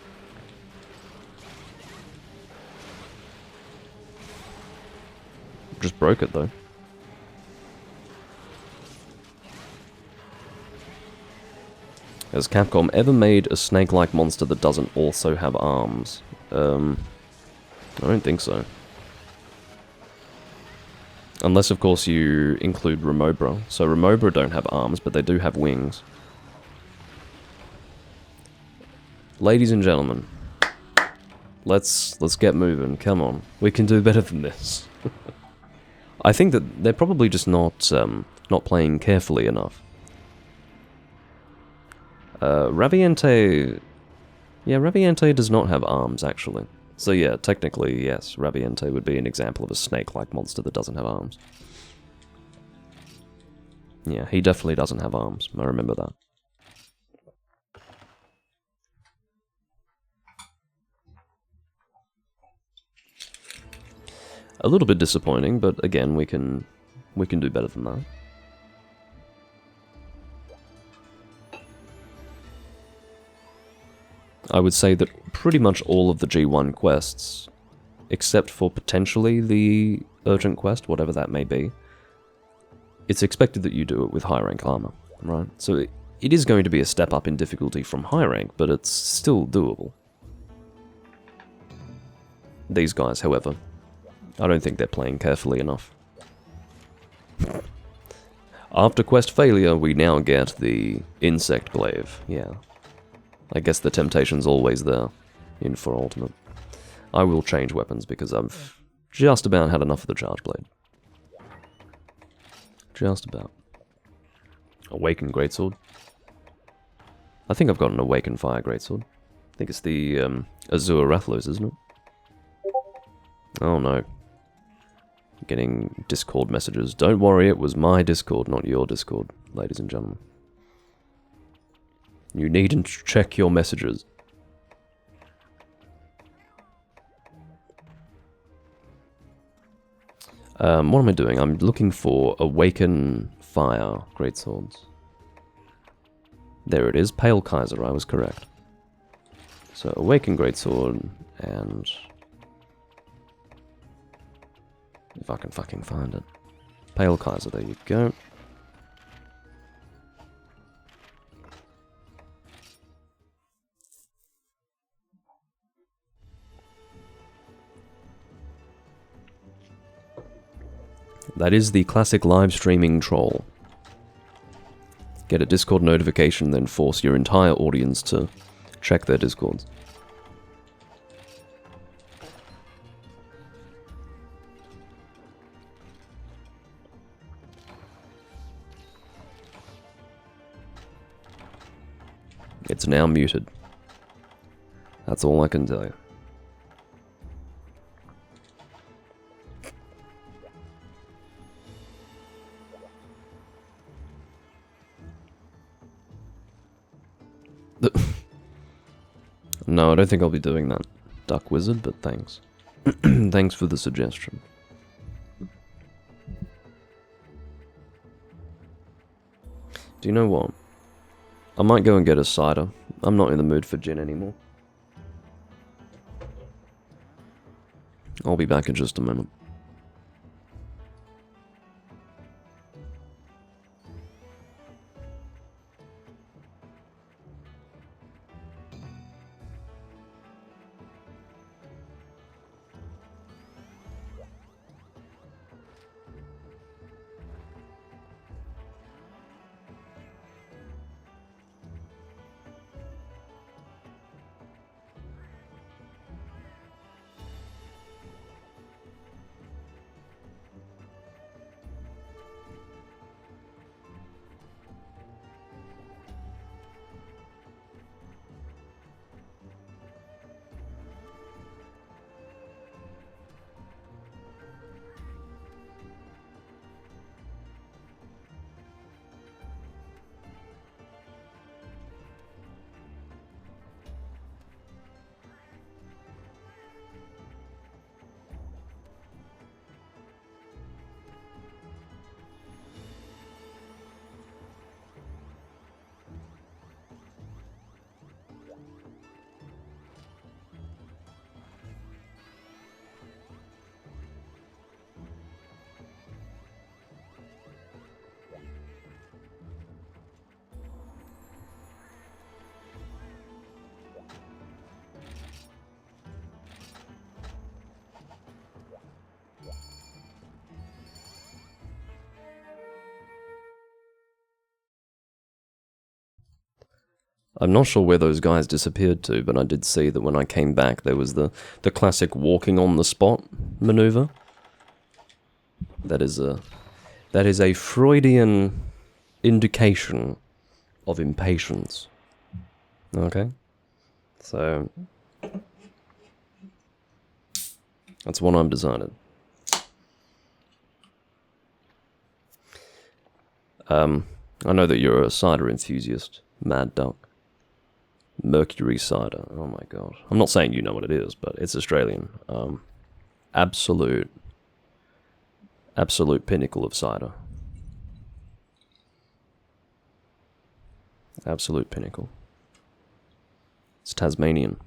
Just broke it though. Has Capcom ever made a snake-like monster that doesn't also have arms? I don't think so. Unless, of course, you include Remobra. So Remobra don't have arms, but they do have wings. Ladies and gentlemen, let's get moving. Come on, we can do better than this. I think that they're probably just not playing carefully enough. Raviente... Yeah, Raviente does not have arms, actually. So yeah, technically, yes, Raviente would be an example of a snake-like monster that doesn't have arms. Yeah, he definitely doesn't have arms, I remember that. A little bit disappointing, but again, we can do better than that. I would say that pretty much all of the G1 quests, except for potentially the urgent quest, whatever that may be, it's expected that you do it with high rank armor, right? So it is going to be a step up in difficulty from high rank, but it's still doable. These guys, however, I don't think they're playing carefully enough. After quest failure, we now get the insect glaive. Yeah. I guess the temptation's always there in For Ultimate. I will change weapons because I've just about had enough of the charge blade. Just about. Awakened Greatsword. I think I've got an Awakened Fire Greatsword. I think it's the Azure Rathlos, isn't it? Oh no. Getting Discord messages. Don't worry, it was my Discord, not your Discord, ladies and gentlemen. You needn't check your messages. What am I doing? I'm looking for Awaken Fire Greatswords. There it is, Pale Kaiser, I was correct. So, Awaken Greatsword, and... if I can fucking find it. Pale Kaiser, there you go. That is the classic live streaming troll. Get a Discord notification, then force your entire audience to check their Discords. It's now muted. That's all I can tell you. No, I don't think I'll be doing that, Duck Wizard, but thanks. Thanks for the suggestion. Do you know what? I might go and get a cider. I'm not in the mood for gin anymore. I'll be back in just a moment. I'm not sure where those guys disappeared to, but I did see that when I came back there was the classic walking on the spot maneuver. That is a Freudian indication of impatience. Okay? So that's what I'm designing. I know that you're a cider enthusiast, Mad Duck. Mercury cider. Oh my god. I'm not saying you know what it is, but it's Australian. Absolute pinnacle of cider. Absolute pinnacle. It's Tasmanian.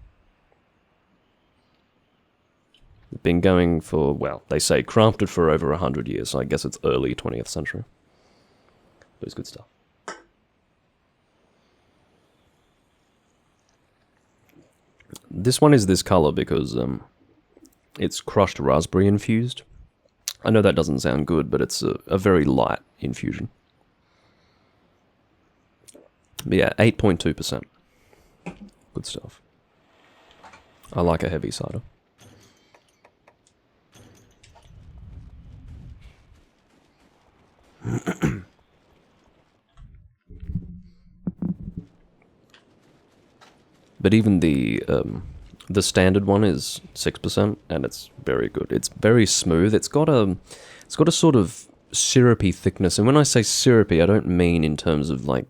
Been going for, well, they say crafted for over 100 years, so I guess it's early 20th century. But it's good stuff. This one is this color because it's crushed raspberry infused. I know that doesn't sound good, but it's a very light infusion. But yeah, 8.2%. Good stuff. I like a heavy cider. But even the standard one is 6%, and it's very good. It's very smooth. It's got a sort of syrupy thickness, and when I say syrupy, I don't mean in terms of like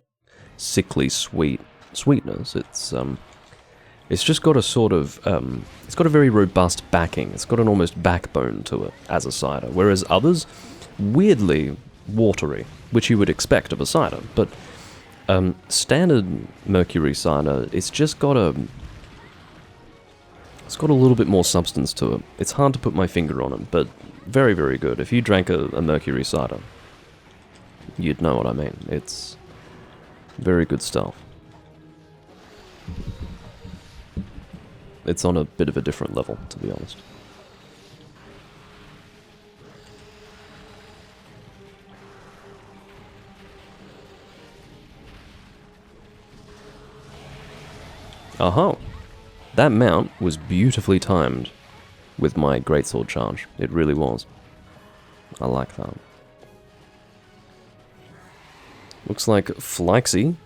sickly sweetness. It's just got a sort of it's got a very robust backing. It's got an almost backbone to it as a cider, whereas others weirdly watery, which you would expect of a cider, but. Standard Mercury cider, it's got a little bit more substance to it. It's hard to put my finger on it, but very, very good. If you drank a Mercury cider, you'd know what I mean. It's very good stuff. It's on a bit of a different level, to be honest. Aha! That mount was beautifully timed with my greatsword charge. It really was. I like that. Looks like Flyxy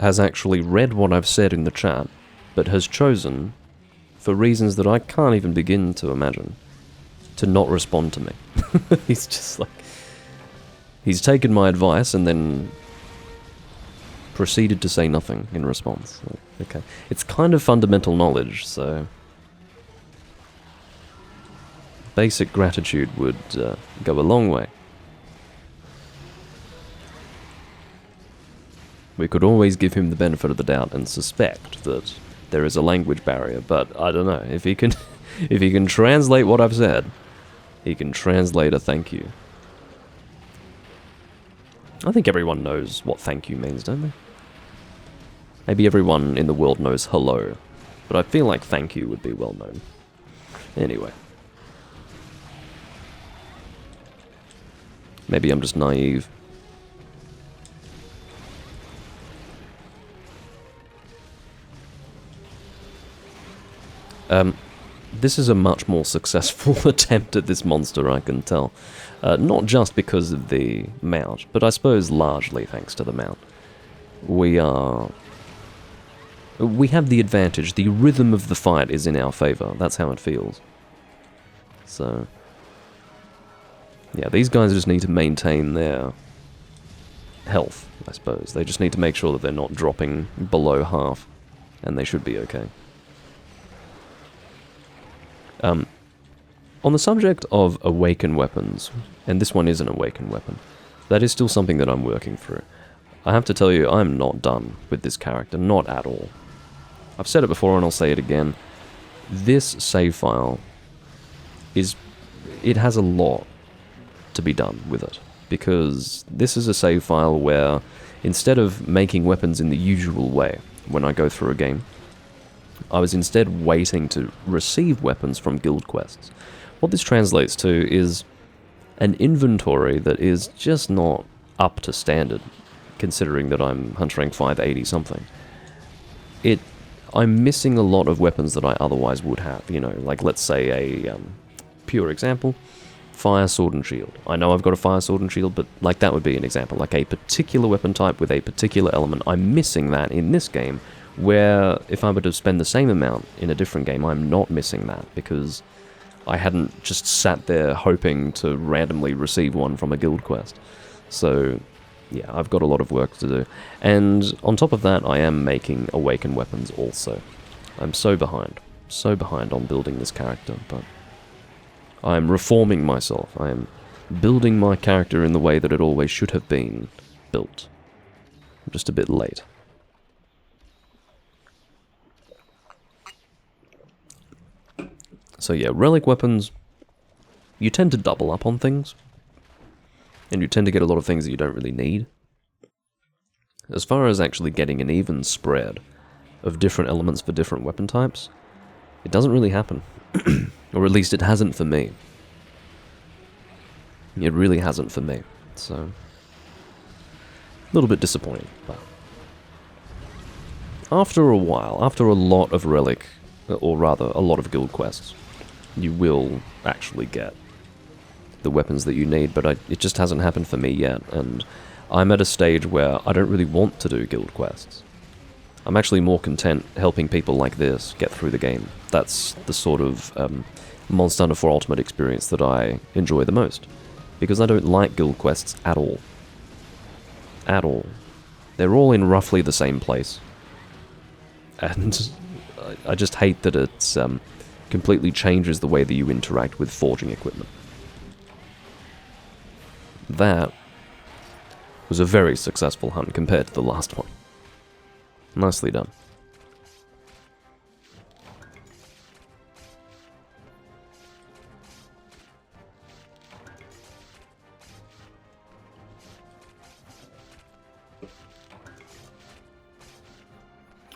has actually read what I've said in the chat, but has chosen, for reasons that I can't even begin to imagine, to not respond to me. He's just like... He's taken my advice and then proceeded to say nothing in response. Okay. It's kind of fundamental knowledge, so... Basic gratitude would go a long way. We could always give him the benefit of the doubt and suspect that there is a language barrier, but I don't know. If he can, if he can translate what I've said, he can translate a thank you. I think everyone knows what thank you means, don't they? Maybe everyone in the world knows hello, but I feel like thank you would be well known. Anyway. Maybe I'm just naive. This is a much more successful attempt at this monster, I can tell. Not just because of the mount, but I suppose largely thanks to the mount. We have the advantage. The rhythm of the fight is in our favor. That's how it feels. So... yeah, these guys just need to maintain their health, I suppose. They just need to make sure that they're not dropping below half, and they should be okay. On the subject of awakened weapons, and this one is an awakened weapon, that is still something that I'm working through. I have to tell you, I'm not done with this character, not at all. I've said it before and I'll say it again. This save file it has a lot to be done with it, because this is a save file where instead of making weapons in the usual way when I go through a game, I was instead waiting to receive weapons from guild quests. What this translates to is an inventory that is just not up to standard, considering that I'm hunt rank 580 something. I'm missing a lot of weapons that I otherwise would have, you know, like let's say a pure example, fire, sword and shield. I know I've got a fire, sword and shield, but like that would be an example, like a particular weapon type with a particular element. I'm missing that in this game, where if I were to spend the same amount in a different game, I'm not missing that, because I hadn't just sat there hoping to randomly receive one from a guild quest. So, yeah, I've got a lot of work to do. And on top of that, I am making awakened weapons also. I'm so behind on building this character, but I'm reforming myself. I am building my character in the way that it always should have been built. I'm just a bit late. So yeah, relic weapons, you tend to double up on things. and you tend to get a lot of things that you don't really need. As far as actually getting an even spread of different elements for different weapon types, it doesn't really happen. Or at least it hasn't for me. It really hasn't for me, so a little bit disappointing, but after a while, after a lot of relic, or rather a lot of guild quests, you will actually get the weapons that you need, but it just hasn't happened for me yet, and I'm at a stage where I don't really want to do guild quests. I'm actually more content helping people like this get through the game. That's the sort of Monster Hunter 4 Ultimate experience that I enjoy the most, because I don't like guild quests at all. At all. They're all in roughly the same place. And I just hate that it's completely changes the way that you interact with forging equipment. That was a very successful hunt compared to the last one. Nicely done.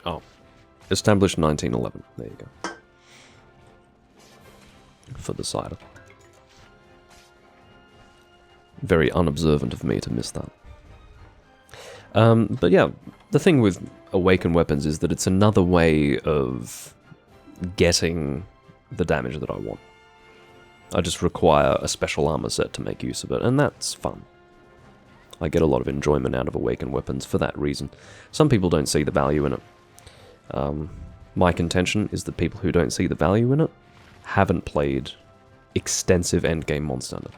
Oh. Established 1911. There you go. For the cider. Very unobservant of me to miss that. But yeah, the thing with Awakened Weapons is that it's another way of getting the damage that I want. I just require a special armor set to make use of it, and that's fun. I get a lot of enjoyment out of Awakened Weapons for that reason. Some people don't see the value in it. My contention is that people who don't see the value in it haven't played extensive endgame Monster Hunter.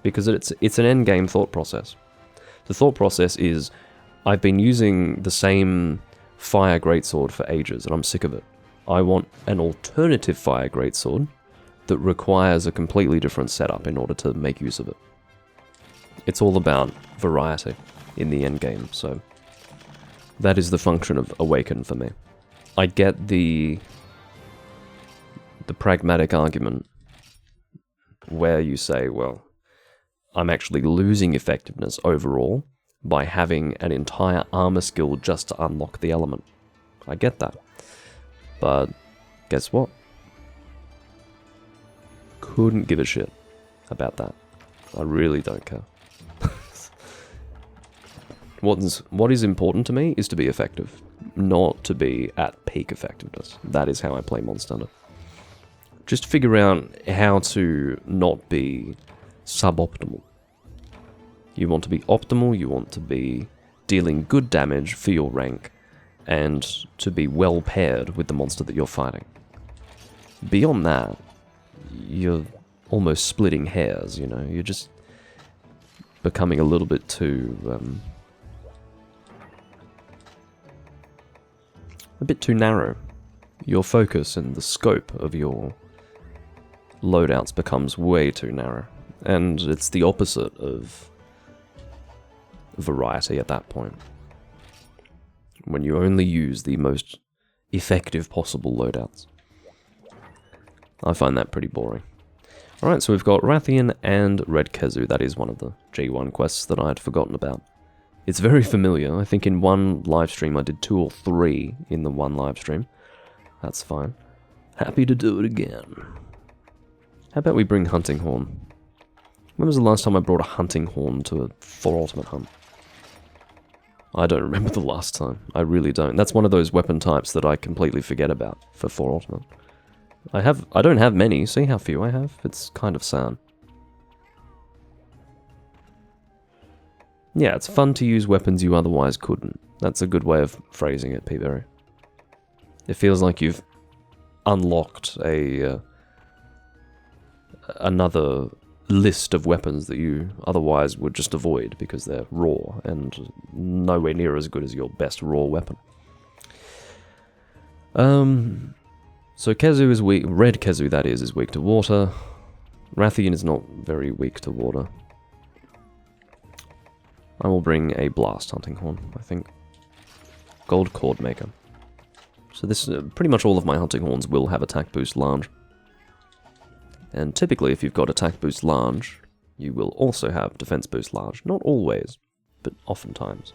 Because it's an endgame thought process. The thought process is, I've been using the same fire greatsword for ages, and I'm sick of it. I want an alternative fire greatsword that requires a completely different setup in order to make use of it. It's all about variety in the endgame, so that is the function of Awaken for me. I get the pragmatic argument where you say, well, I'm actually losing effectiveness overall by having an entire armor skill just to unlock the element. I get that. But guess what? Couldn't give a shit about that. I really don't care. What is important to me is to be effective, not to be at peak effectiveness. That is how I play Monster Hunter. Just figure out how to not be suboptimal. You want to be optimal, you want to be dealing good damage for your rank, and to be well paired with the monster that you're fighting. Beyond that, you're almost splitting hairs, you know, you're just becoming a little bit too, a bit too narrow. Your focus and the scope of your loadouts becomes way too narrow, and it's the opposite of variety at that point. When you only use the most effective possible loadouts. I find that pretty boring. Alright, so we've got Rathian and Red Kezu. That is one of the G1 quests that I had forgotten about. It's very familiar. I think in one live stream I did 2 or 3 in the one live stream. That's fine. Happy to do it again. How about we bring Hunting Horn? When was the last time I brought a Hunting Horn to a 4 Ultimate hunt? I don't remember the last time. I really don't. That's one of those weapon types that I completely forget about for 4 Ultimate. I don't have many. See how few I have? It's kind of sad. Yeah, it's fun to use weapons you otherwise couldn't. That's a good way of phrasing it, P-Berry. It feels like you've unlocked another list of weapons that you otherwise would just avoid because they're raw and nowhere near as good as your best raw weapon. So Kezu is weak. Red Kezu, that is weak to water. Rathian is not very weak to water. I will bring a Blast Hunting Horn, I think. Gold Cord Maker. So this, pretty much all of my Hunting Horns will have Attack Boost Large. And typically, if you've got Attack Boost Large, you will also have defense boost large. Not always, but oftentimes.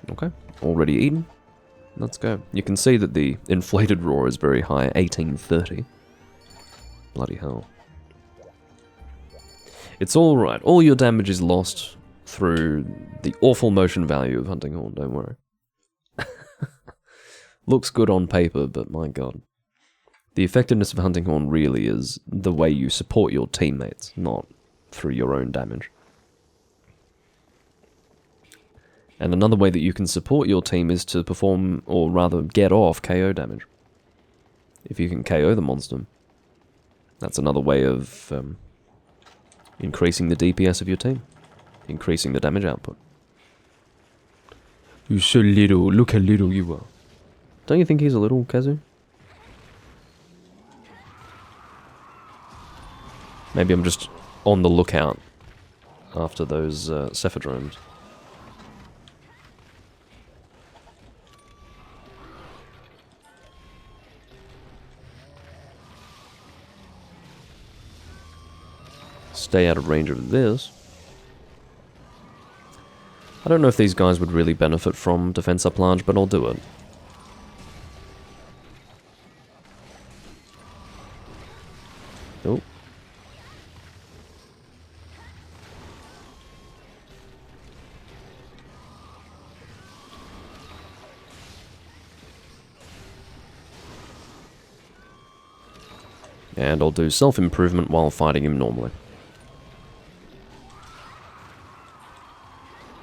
Okay, already eaten. Let's go. You can see that the inflated roar is very high, 1830. Bloody hell. It's alright. All your damage is lost through the awful motion value of Hunting Horn, don't worry. Looks good on paper, but my god. The effectiveness of Hunting Horn really is the way you support your teammates, not through your own damage. And another way that you can support your team is to perform, or rather get off, KO damage. If you can KO the monster. That's another way of increasing the DPS of your team. Increasing the damage output. You're so little, look how little you are. Don't you think he's a little, Kazu? Maybe I'm just on the lookout after those cephadromes. Stay out of range of this. I don't know if these guys would really benefit from defense up large, but I'll do it. Oh. And I'll do self-improvement while fighting him normally.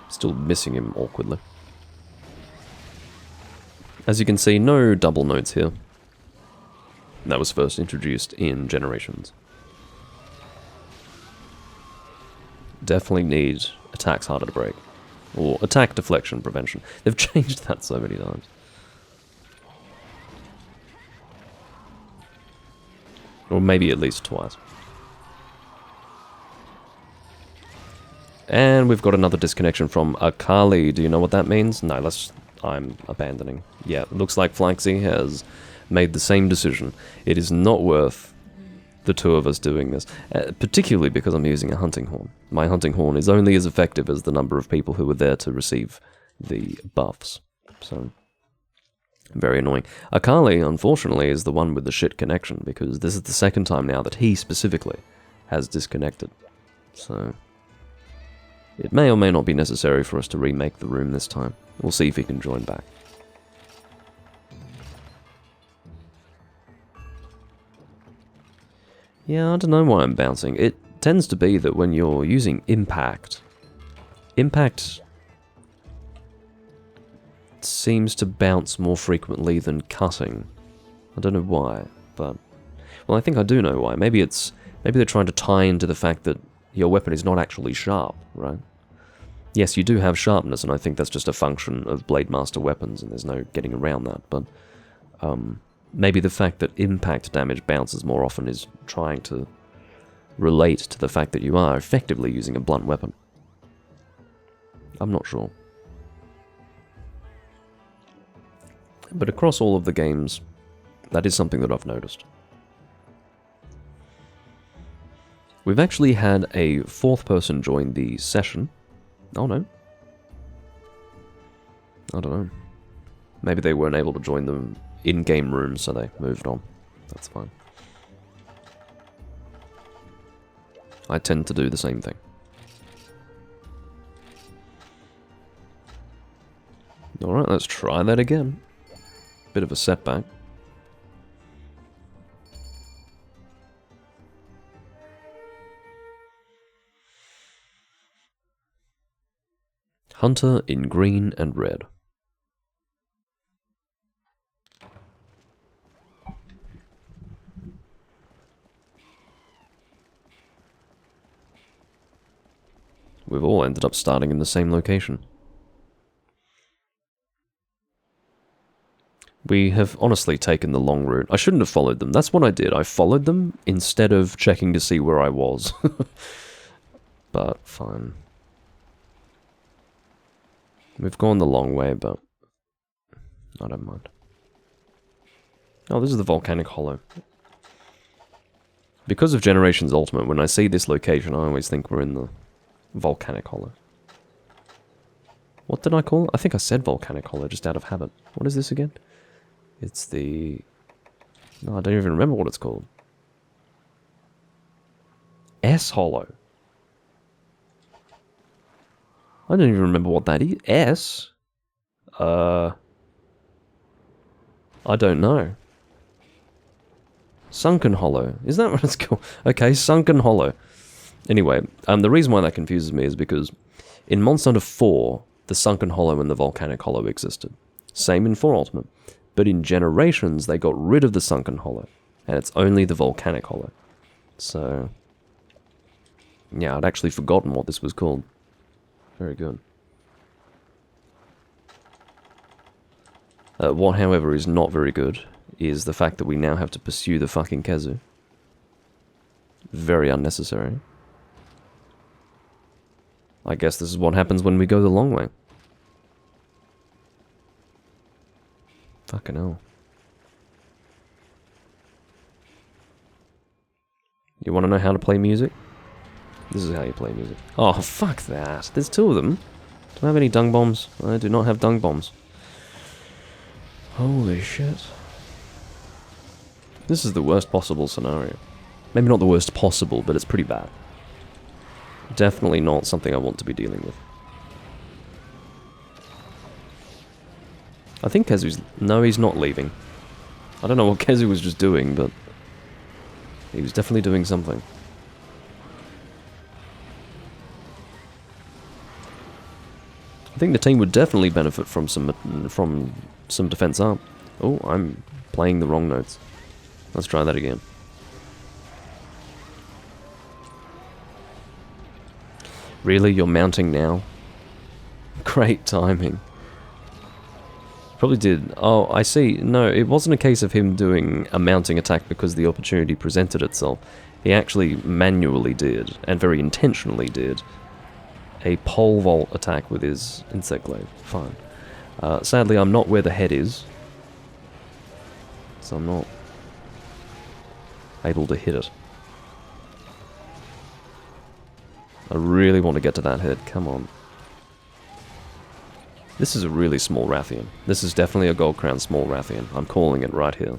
Still missing him awkwardly. As you can see, no double notes here. That was first introduced in Generations. Definitely need attacks harder to break. Or attack deflection prevention. They've changed that so many times. Or maybe at least twice. And we've got another disconnection from Akali. Do you know what that means? No, I'm abandoning. Yeah, it looks like Flaxy has made the same decision. It is not worth the two of us doing this. Particularly because I'm using a hunting horn. My hunting horn is only as effective as the number of people who are there to receive the buffs. So, very annoying. Akali, unfortunately, is the one with the shit connection, because this is the second time now that he specifically has disconnected. So, it may or may not be necessary for us to remake the room this time. We'll see if he can join back. Yeah, I don't know why I'm bouncing. It tends to be that when you're using impact seems to bounce more frequently than cutting. I don't know why, but... Well, I think I do know why. Maybe they're trying to tie into the fact that your weapon is not actually sharp, right? Yes, you do have sharpness, and I think that's just a function of Blade Master weapons, and there's no getting around that, but maybe the fact that impact damage bounces more often is trying to relate to the fact that you are effectively using a blunt weapon. I'm not sure. But across all of the games, that is something that I've noticed. We've actually had a fourth person join the session. Oh no. I don't know. Maybe they weren't able to join the in-game room, so they moved on. That's fine. I tend to do the same thing. Alright, let's try that again. Bit of a setback. Hunter in green and red. We've all ended up starting in the same location. We have honestly taken the long route. I shouldn't have followed them. That's what I did. I followed them instead of checking to see where I was. But fine. We've gone the long way, but I don't mind. Oh, this is the volcanic hollow. Because of Generations Ultimate, when I see this location, I always think we're in the volcanic hollow. What did I call it? I think I said volcanic hollow just out of habit. What is this again? It's the... No, I don't even remember what it's called. S hollow. I don't even remember what that is. S? I don't know. Sunken Hollow. Is that what it's called? Okay, Sunken Hollow. Anyway, the reason why that confuses me is because in Monster Hunter 4, the Sunken Hollow and the Volcanic Hollow existed. Same in 4 Ultimate. But in Generations, they got rid of the Sunken Hollow. And it's only the Volcanic Hollow. So... yeah, I'd actually forgotten what this was called. Very good. What, however, is not very good is the fact that we now have to pursue the fucking Kezu. Very unnecessary. I guess this is what happens when we go the long way. Fucking hell. You want to know how to play music? This is how you play music. Oh, fuck that. There's 2 of them. Do I have any dung bombs? I do not have dung bombs. Holy shit. This is the worst possible scenario. Maybe not the worst possible, but it's pretty bad. Definitely not something I want to be dealing with. I think Kezu's... no, he's not leaving. I don't know what Kezu was just doing, but... he was definitely doing something. I think the team would definitely benefit from some defense up. Oh, I'm playing the wrong notes. Let's try that again. Really? You're mounting now? Great timing. Probably did. Oh, I see. No, it wasn't a case of him doing a mounting attack because the opportunity presented itself. He actually manually did, and very intentionally did, a pole vault attack with his insect glaive. Fine. Sadly, I'm not where the head is, so I'm not able to hit it. I really want to get to that head. Come on. This is a really small Rathian. This is definitely a Gold Crown small Rathian. I'm calling it right here.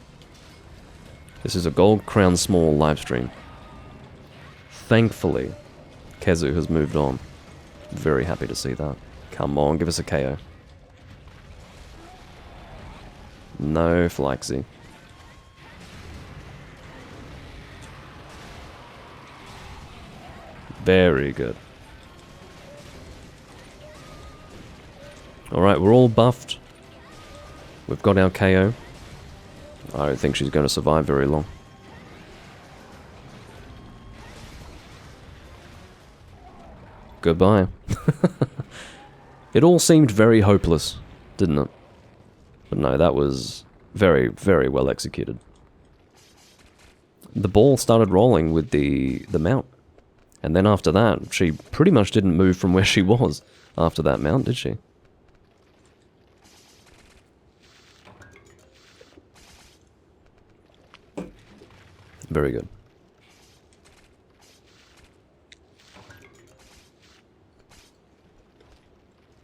This is a Gold Crown small livestream. Thankfully, Kezu has moved on. Very happy to see that. Come on, give us a KO. No Flaxy. Very good. Alright, we're all buffed. We've got our KO. I don't think she's going to survive very long. Goodbye. It all seemed very hopeless, didn't it? But no, that was very, very well executed. The ball started rolling with the mount. And then after that, she pretty much didn't move from where she was after that mount, did she? Very good.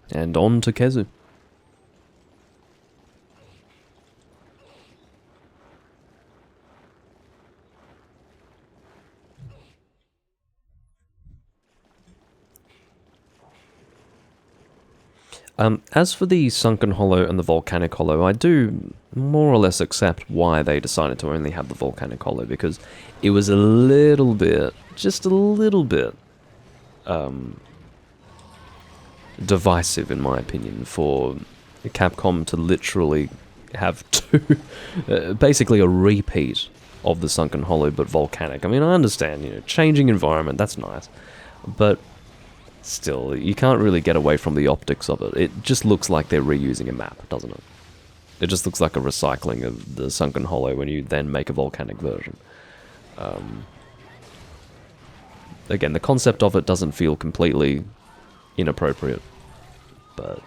And on to Kezu. As for the Sunken Hollow and the Volcanic Hollow, I do more or less accept why they decided to only have the Volcanic Hollow, because it was a little bit, just a little bit, divisive, in my opinion, for Capcom to literally have two, basically a repeat of the Sunken Hollow, but volcanic. I mean, I understand, you know, changing environment, that's nice, but still, you can't really get away from the optics of it. It just looks like they're reusing a map, doesn't it? It just looks like a recycling of the Sunken Hollow when you then make a volcanic version. Again, the concept of it doesn't feel completely inappropriate, but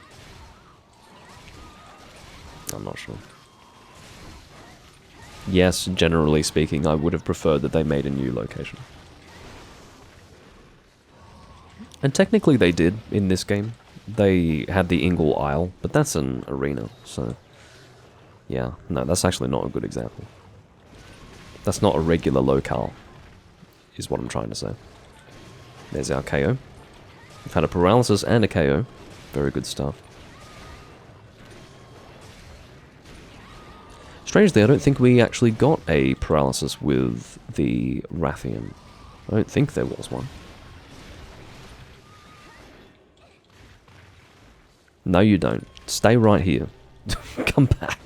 I'm not sure. Yes, generally speaking, I would have preferred that they made a new location. And technically they did in this game. They had the Ingle Isle, but that's an arena, so... Yeah, no, that's actually not a good example. That's not a regular locale, is what I'm trying to say. There's our KO. We've had a paralysis and a KO. Very good stuff. Strangely, I don't think we actually got a paralysis with the Rathian. I don't think there was one. No, you don't. Stay right here. Come back.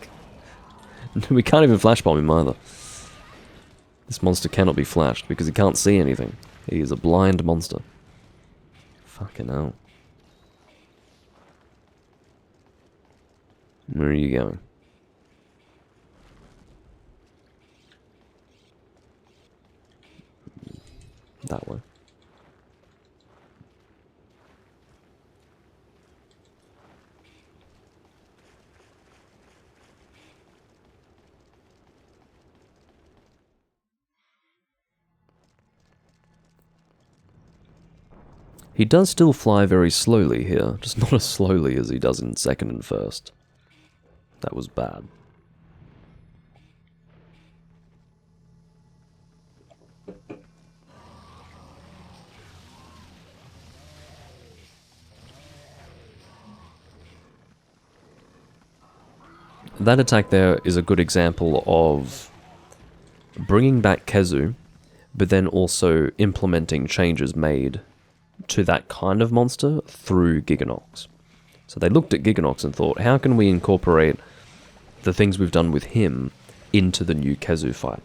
We can't even flash bomb him either. This monster cannot be flashed because he can't see anything. He is a blind monster. Fucking hell. Where are you going? That way. He does still fly very slowly here, just not as slowly as he does in second and first. That was bad. That attack there is a good example of bringing back Kezu, but then also implementing changes made to that kind of monster through Giganox. So they looked at Giganox and thought, how can we incorporate the things we've done with him into the new Kezu fight?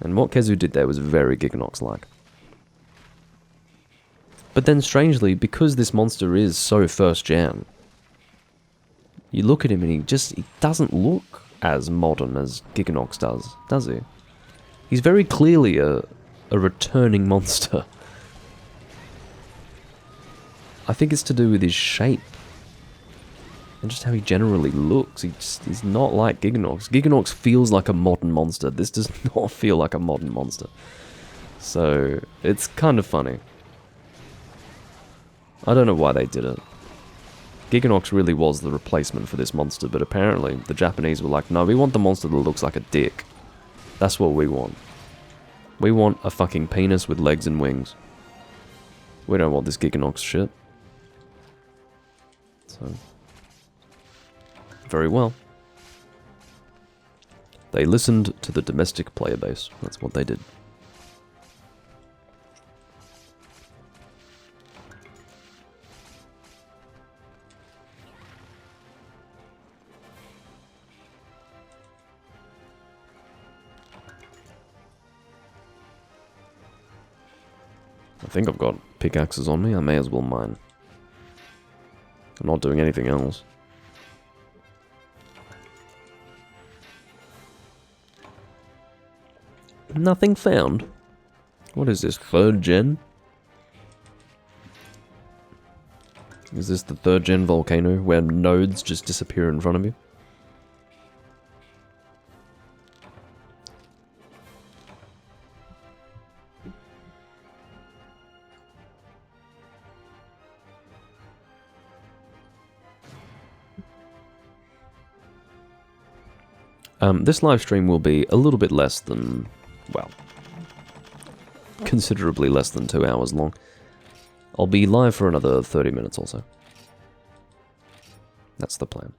And what Kezu did there was very Giganox-like. But then strangely, because this monster is so first gen, you look at him and he doesn't look as modern as Giganox does he? He's very clearly a returning monster. I think it's to do with his shape. And just how he generally looks. He's not like Giganox. Giganox feels like a modern monster. This does not feel like a modern monster. So, it's kind of funny. I don't know why they did it. Giganox really was the replacement for this monster, but apparently the Japanese were like, no, we want the monster that looks like a dick. That's what we want. We want a fucking penis with legs and wings. We don't want this Giganox shit. So, very well. They listened to the domestic player base. That's what they did. I think I've got pickaxes on me. I may as well mine. I'm not doing anything else. Nothing found. What is this, 3rd gen? Is this the 3rd gen volcano where nodes just disappear in front of you? This live stream will be a little bit less than, well, considerably less than 2 hours long. I'll be live for another 30 minutes or so. That's the plan.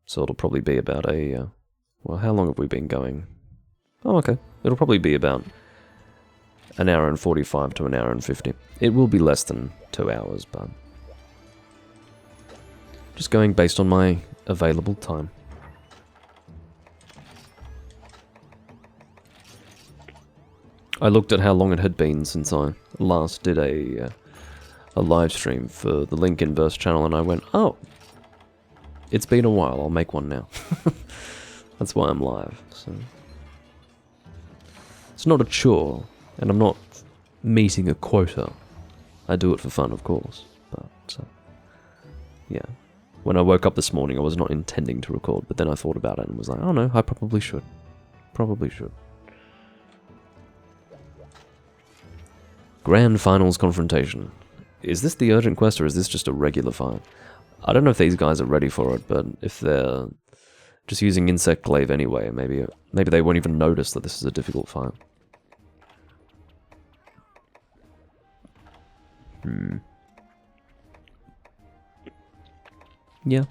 So it'll probably be about a, well, how long have we been going? Oh, okay. It'll probably be about an hour and 45 to an hour and 50. It will be less than 2 hours, but just going based on my available time. I looked at how long it had been since I last did a live stream for the Link Inverse channel, and I went, oh, it's been a while, I'll make one now. That's why I'm live. So it's not a chore, and I'm not meeting a quota. I do it for fun, of course, but Yeah. When I woke up this morning, I was not intending to record, but then I thought about it and was like, oh no, I probably should. Probably should. Grand Finals Confrontation. Is this the urgent quest or is this just a regular fight? I don't know if these guys are ready for it, but if they're just using Insect Glaive anyway, maybe they won't even notice that this is a difficult fight. Yeah,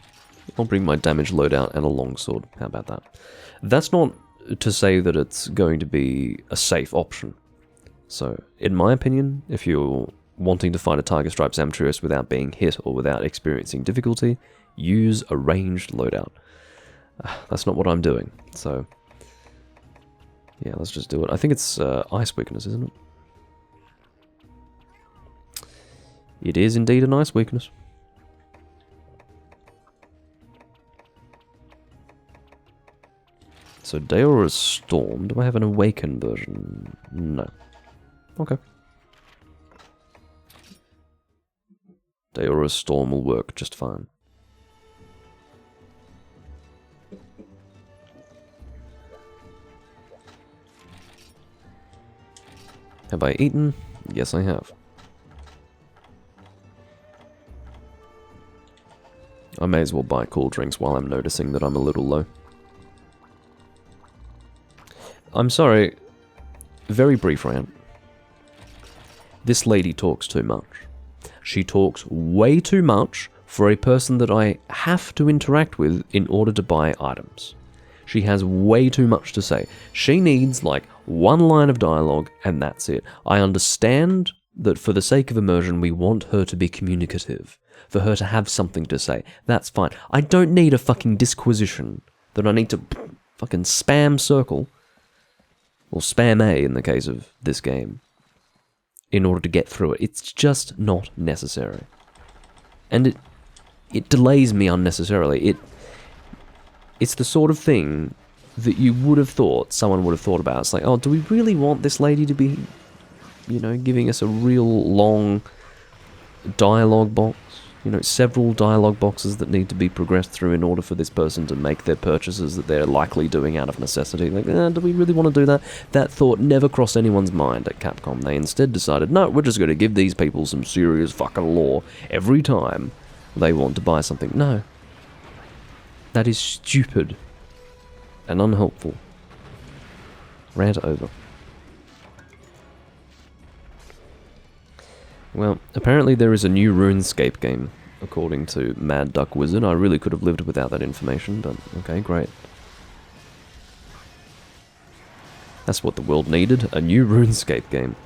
I'll bring my damage loadout and a longsword. How about that? That's not to say that it's going to be a safe option. So, in my opinion, if you're wanting to fight a Tiger Stripes Amtrios without being hit or without experiencing difficulty, use a ranged loadout. That's not what I'm doing, so yeah, let's just do it. I think it's ice weakness, isn't it? It is indeed an ice weakness. So Daora's Storm. Do I have an Awakened version? No. Okay. Daora's Storm will work just fine. Have I eaten? Yes, I have. I may as well buy cool drinks while I'm noticing that I'm a little low. I'm sorry, very brief rant. This lady talks too much. She talks way too much for a person that I have to interact with in order to buy items. She has way too much to say. She needs like one line of dialogue and that's it. I understand that for the sake of immersion we want her to be communicative, for her to have something to say. That's fine. I don't need a fucking disquisition that I need to fucking spam circle, or spam A in the case of this game, in order to get through it. It's just not necessary. And it delays me unnecessarily. It's the sort of thing that you would have thought, someone would have thought about. It's like, oh, do we really want this lady to be, you know, giving us a real long dialogue box? You know, several dialogue boxes that need to be progressed through in order for this person to make their purchases that they're likely doing out of necessity. Like, do we really want to do that? That thought never crossed anyone's mind at Capcom. They instead decided, no, we're just going to give these people some serious fucking lore every time they want to buy something. No. That is stupid and unhelpful. Rant over. Well, apparently there is a new RuneScape game, according to Mad Duck Wizard. I really could have lived without that information, but okay, great. That's what the world needed, a new RuneScape game.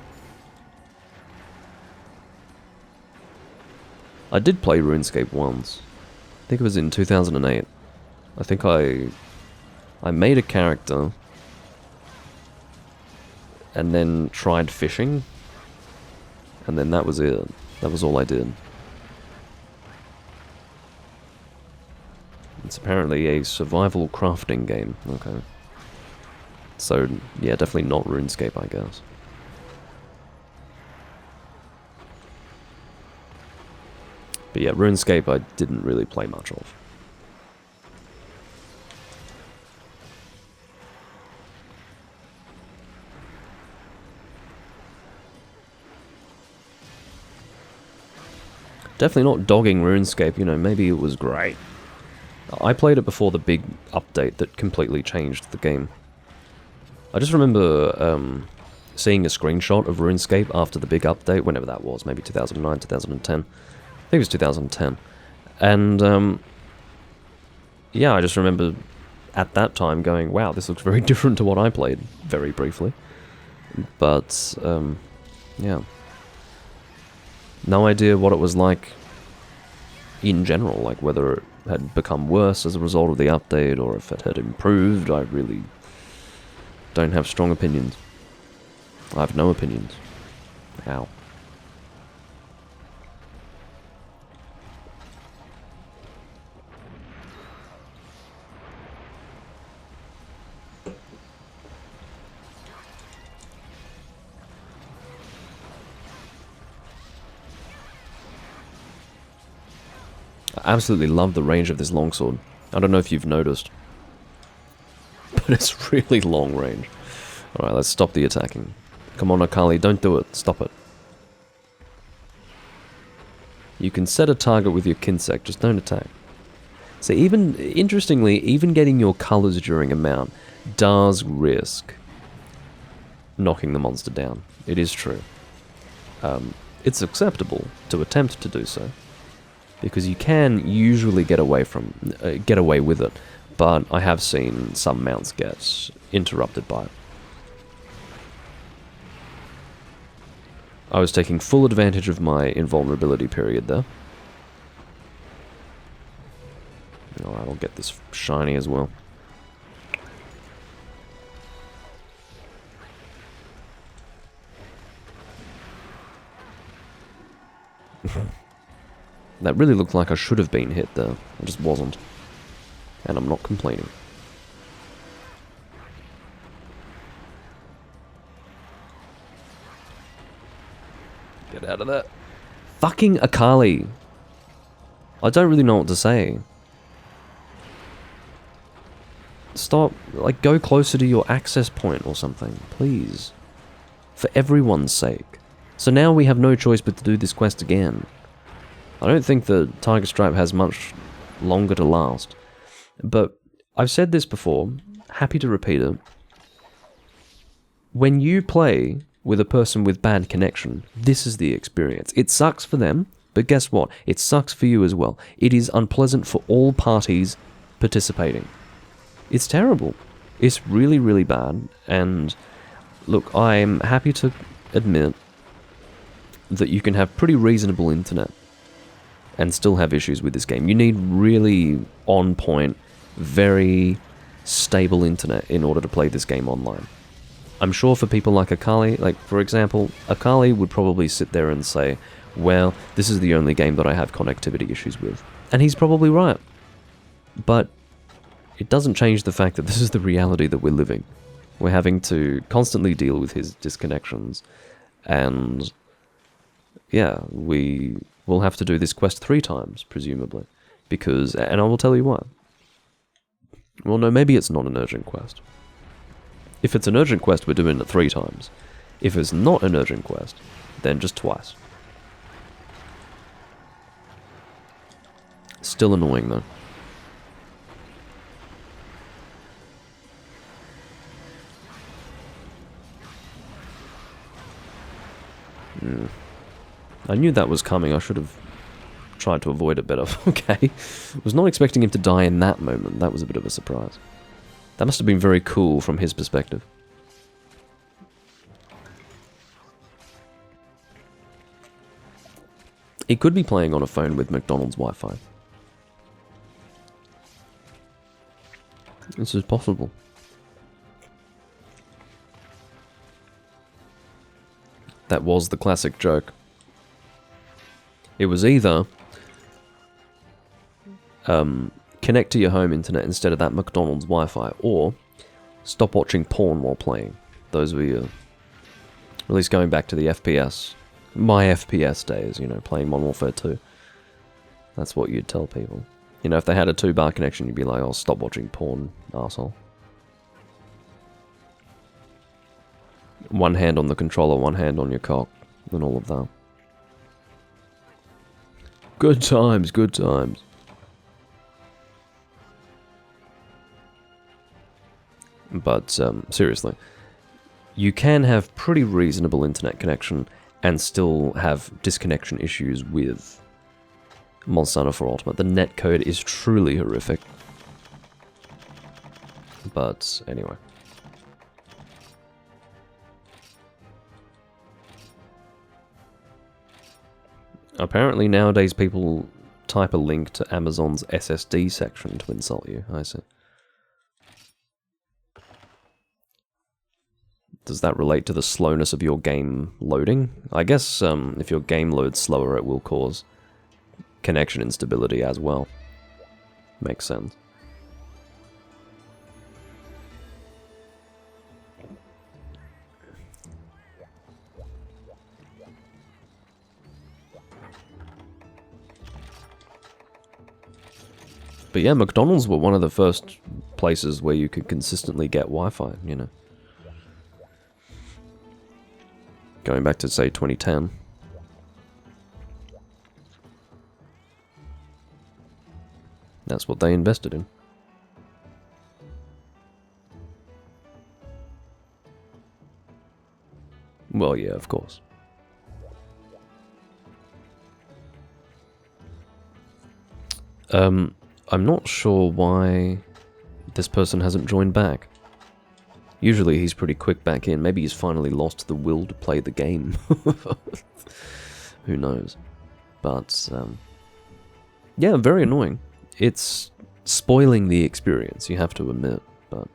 I did play RuneScape once. I think it was in 2008. I think I made a character and then tried fishing. And then that was it. That was all I did. It's apparently a survival crafting game. Okay. So, yeah, definitely not RuneScape, I guess. But yeah, RuneScape I didn't really play much of. Definitely not dogging RuneScape, you know, maybe it was great. I played it before the big update that completely changed the game. I just remember seeing a screenshot of RuneScape after the big update, whenever that was, maybe 2009, 2010. I think it was 2010. And, yeah, I just remember at that time going, wow, this looks very different to what I played, very briefly. But, yeah. No idea what it was like in general, like whether it had become worse as a result of the update or if it had improved. I really don't have strong opinions. I have no opinions. Ow. I absolutely love the range of this longsword. I don't know if you've noticed, but it's really long range. Alright, let's stop the attacking. Come on, Akali, don't do it. Stop it. You can set a target with your Kinsec, just don't attack. So even, interestingly, even getting your colors during a mount does risk knocking the monster down. It is true. It's acceptable to attempt to do so, because you can usually get away with it, but I have seen some mounts get interrupted by it. I was taking full advantage of my invulnerability period there. Alright, I'll get this shiny as well. That really looked like I should have been hit there. I just wasn't. And I'm not complaining. Get out of there. Fucking Akali. I don't really know what to say. Stop, like, go closer to your access point or something, please. For everyone's sake. So now we have no choice but to do this quest again. I don't think the Tiger Stripe has much longer to last. But I've said this before, happy to repeat it. When you play with a person with bad connection, this is the experience. It sucks for them, but guess what? It sucks for you as well. It is unpleasant for all parties participating. It's terrible. It's really, really bad. And look, I'm happy to admit that you can have pretty reasonable internet and still have issues with this game. You need really on-point, very stable internet in order to play this game online. I'm sure for people like Akali, like, for example, Akali would probably sit there and say, well, this is the only game that I have connectivity issues with. And he's probably right. But it doesn't change the fact that this is the reality that we're living. We're having to constantly deal with his disconnections, and yeah, we will have to do this quest 3 times, presumably, because, and I will tell you why. Well, no, maybe it's not an urgent quest. If it's an urgent quest, we're doing it 3 times. If it's not an urgent quest, then just twice. Still annoying, though. I knew that was coming. I should have tried to avoid it better. Okay. Was not expecting him to die in that moment. That was a bit of a surprise. That must have been very cool from his perspective. He could be playing on a phone with McDonald's Wi-Fi. This is possible. That was the classic joke. It was either connect to your home internet instead of that McDonald's Wi-Fi, or stop watching porn while playing. Those were your... At least going back to the FPS. My FPS days, you know, playing Modern Warfare 2. That's what you'd tell people. You know, if they had a 2-bar connection, you'd be like, oh, stop watching porn, arsehole. One hand on the controller, one hand on your cock, and all of that. Good times, good times. But, seriously, you can have pretty reasonable internet connection and still have disconnection issues with Monster Hunter 4 Ultimate. The netcode is truly horrific. But, anyway. Apparently nowadays people type a link to Amazon's SSD section to insult you, I see. Does that relate to the slowness of your game loading? I guess if your game loads slower it will cause connection instability as well. Makes sense. But yeah, McDonald's were one of the first places where you could consistently get Wi-Fi, you know. Going back to, say, 2010. That's what they invested in. Well, yeah, of course. I'm not sure why this person hasn't joined back. Usually he's pretty quick back in. Maybe he's finally lost the will to play the game. Who knows? But, yeah, very annoying. It's spoiling the experience, you have to admit. But,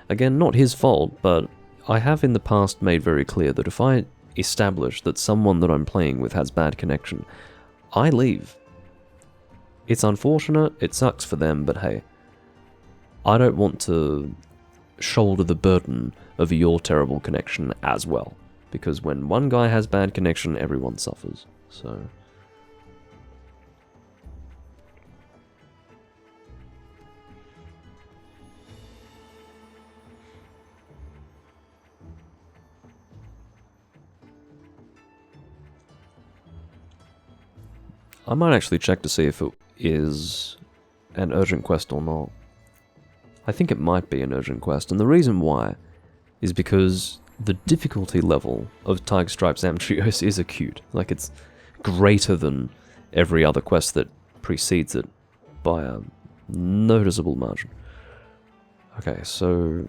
again, not his fault, but I have in the past made very clear that if I establish that someone that I'm playing with has bad connection, I leave. It's unfortunate, it sucks for them, but hey, I don't want to shoulder the burden of your terrible connection as well. Because when one guy has bad connection, everyone suffers. So... I might actually check to see if it is an urgent quest or not. I think it might be an urgent quest, and the reason why is because the difficulty level of Tiger Stripes Amtrios is acute. Like, it's greater than every other quest that precedes it by a noticeable margin. Okay, so...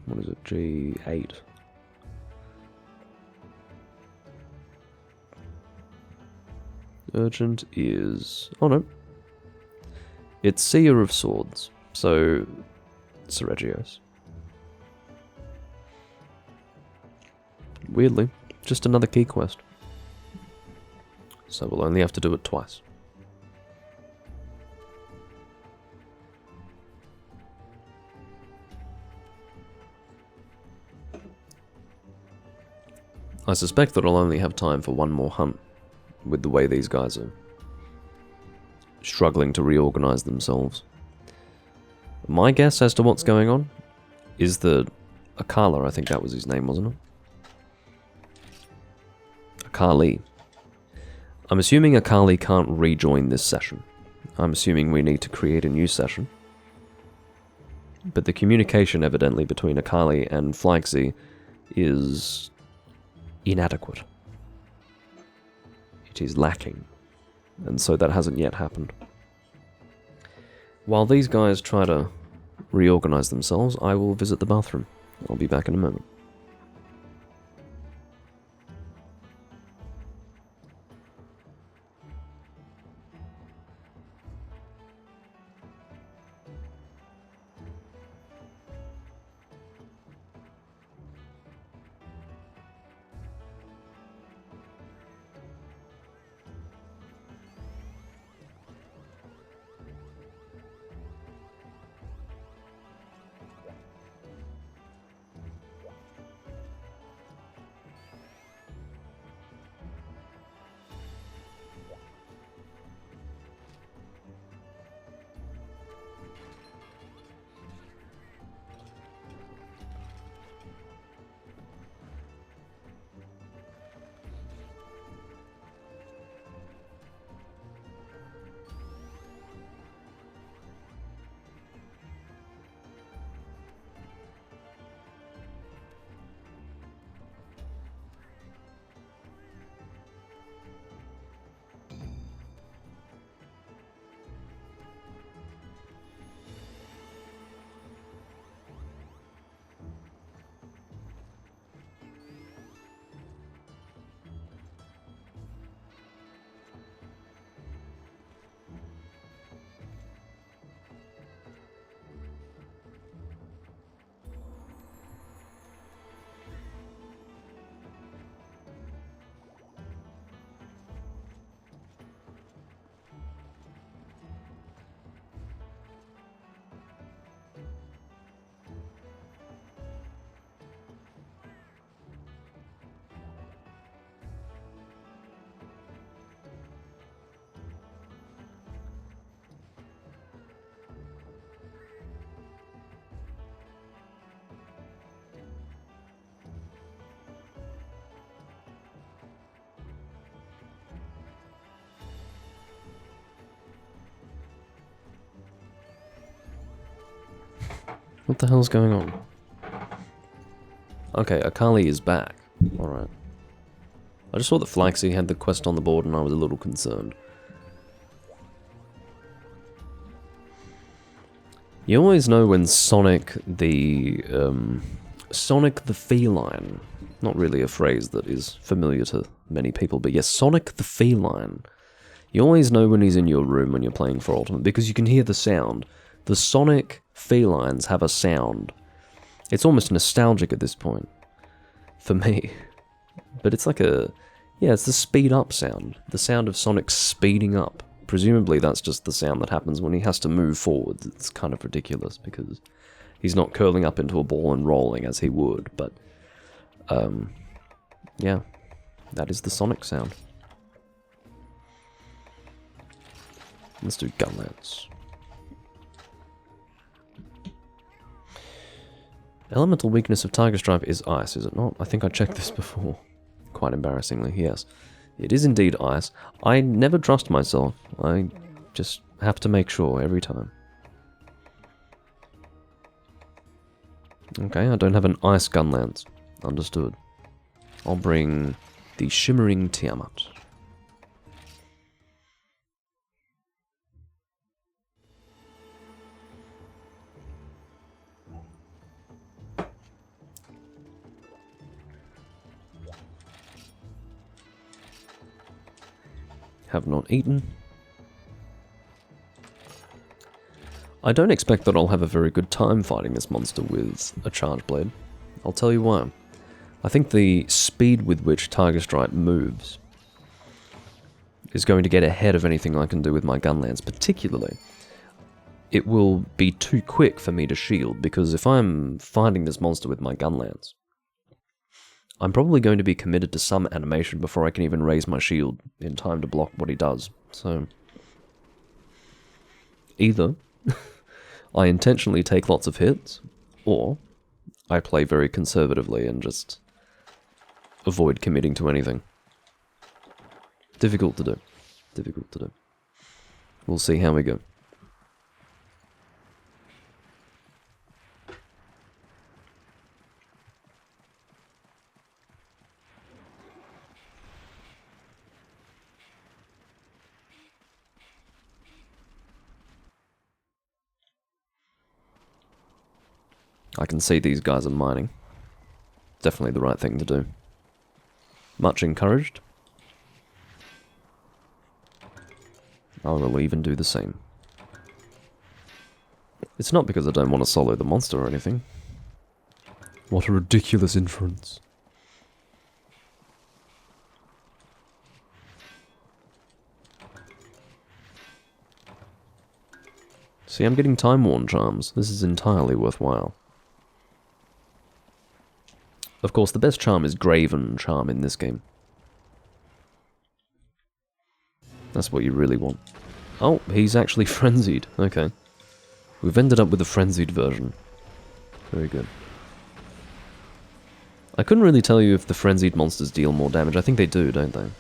what is it? G8. Urgent is... oh no. It's Seer of Swords, so... Seregios. Weirdly, just another key quest. So we'll only have to do it twice. I suspect that I'll only have time for one more hunt, with the way these guys are struggling to reorganize themselves. My guess as to what's going on is that Akala, I think that was his name, wasn't it? Akali. I'm assuming Akali can't rejoin this session. I'm assuming we need to create a new session. But the communication evidently between Akali and Flagsy is inadequate. It is lacking. And so that hasn't yet happened. While these guys try to reorganize themselves, I will visit the bathroom. I'll be back in a moment. What the hell's going on? Okay, Akali is back. Alright. I just saw that Flaxy had the quest on the board and I was a little concerned. You always know when Sonic the feline, not really a phrase that is familiar to many people, but yes, Sonic the feline. You always know when he's in your room when you're playing for Ultimate, because you can hear the sound. The Sonic felines have a sound. It's almost nostalgic at this point. For me. But it's like a... yeah, it's the speed up sound. The sound of Sonic speeding up. Presumably that's just the sound that happens when he has to move forward. It's kind of ridiculous, because he's not curling up into a ball and rolling as he would, but... yeah. That is the Sonic sound. Let's do Gunlance. Elemental weakness of Tiger Stripe is ice, is it not? I think I checked this before. Quite embarrassingly, yes. It is indeed ice. I never trust myself. I just have to make sure every time. Okay, I don't have an ice Gunlance. Understood. I'll bring the Shimmering Tiamat. Have not eaten. I don't expect that I'll have a very good time fighting this monster with a Charge Blade. I'll tell you why. I think the speed with which Tiger Stripe moves is going to get ahead of anything I can do with my Gunlance, particularly. It will be too quick for me to shield, because if I'm fighting this monster with my Gunlance, I'm probably going to be committed to some animation before I can even raise my shield in time to block what he does. So, either I intentionally take lots of hits, or I play very conservatively and just avoid committing to anything. Difficult to do. Difficult to do. We'll see how we go. I can see these guys are mining. Definitely the right thing to do. Much encouraged. I will even do the same. It's not because I don't want to solo the monster or anything. What a ridiculous inference. See, I'm getting time-worn charms. This is entirely worthwhile. Of course, the best charm is Graven Charm in this game. That's what you really want. Oh, he's actually frenzied. Okay. We've ended up with a frenzied version. Very good. I couldn't really tell you if the frenzied monsters deal more damage. I think they do, don't they?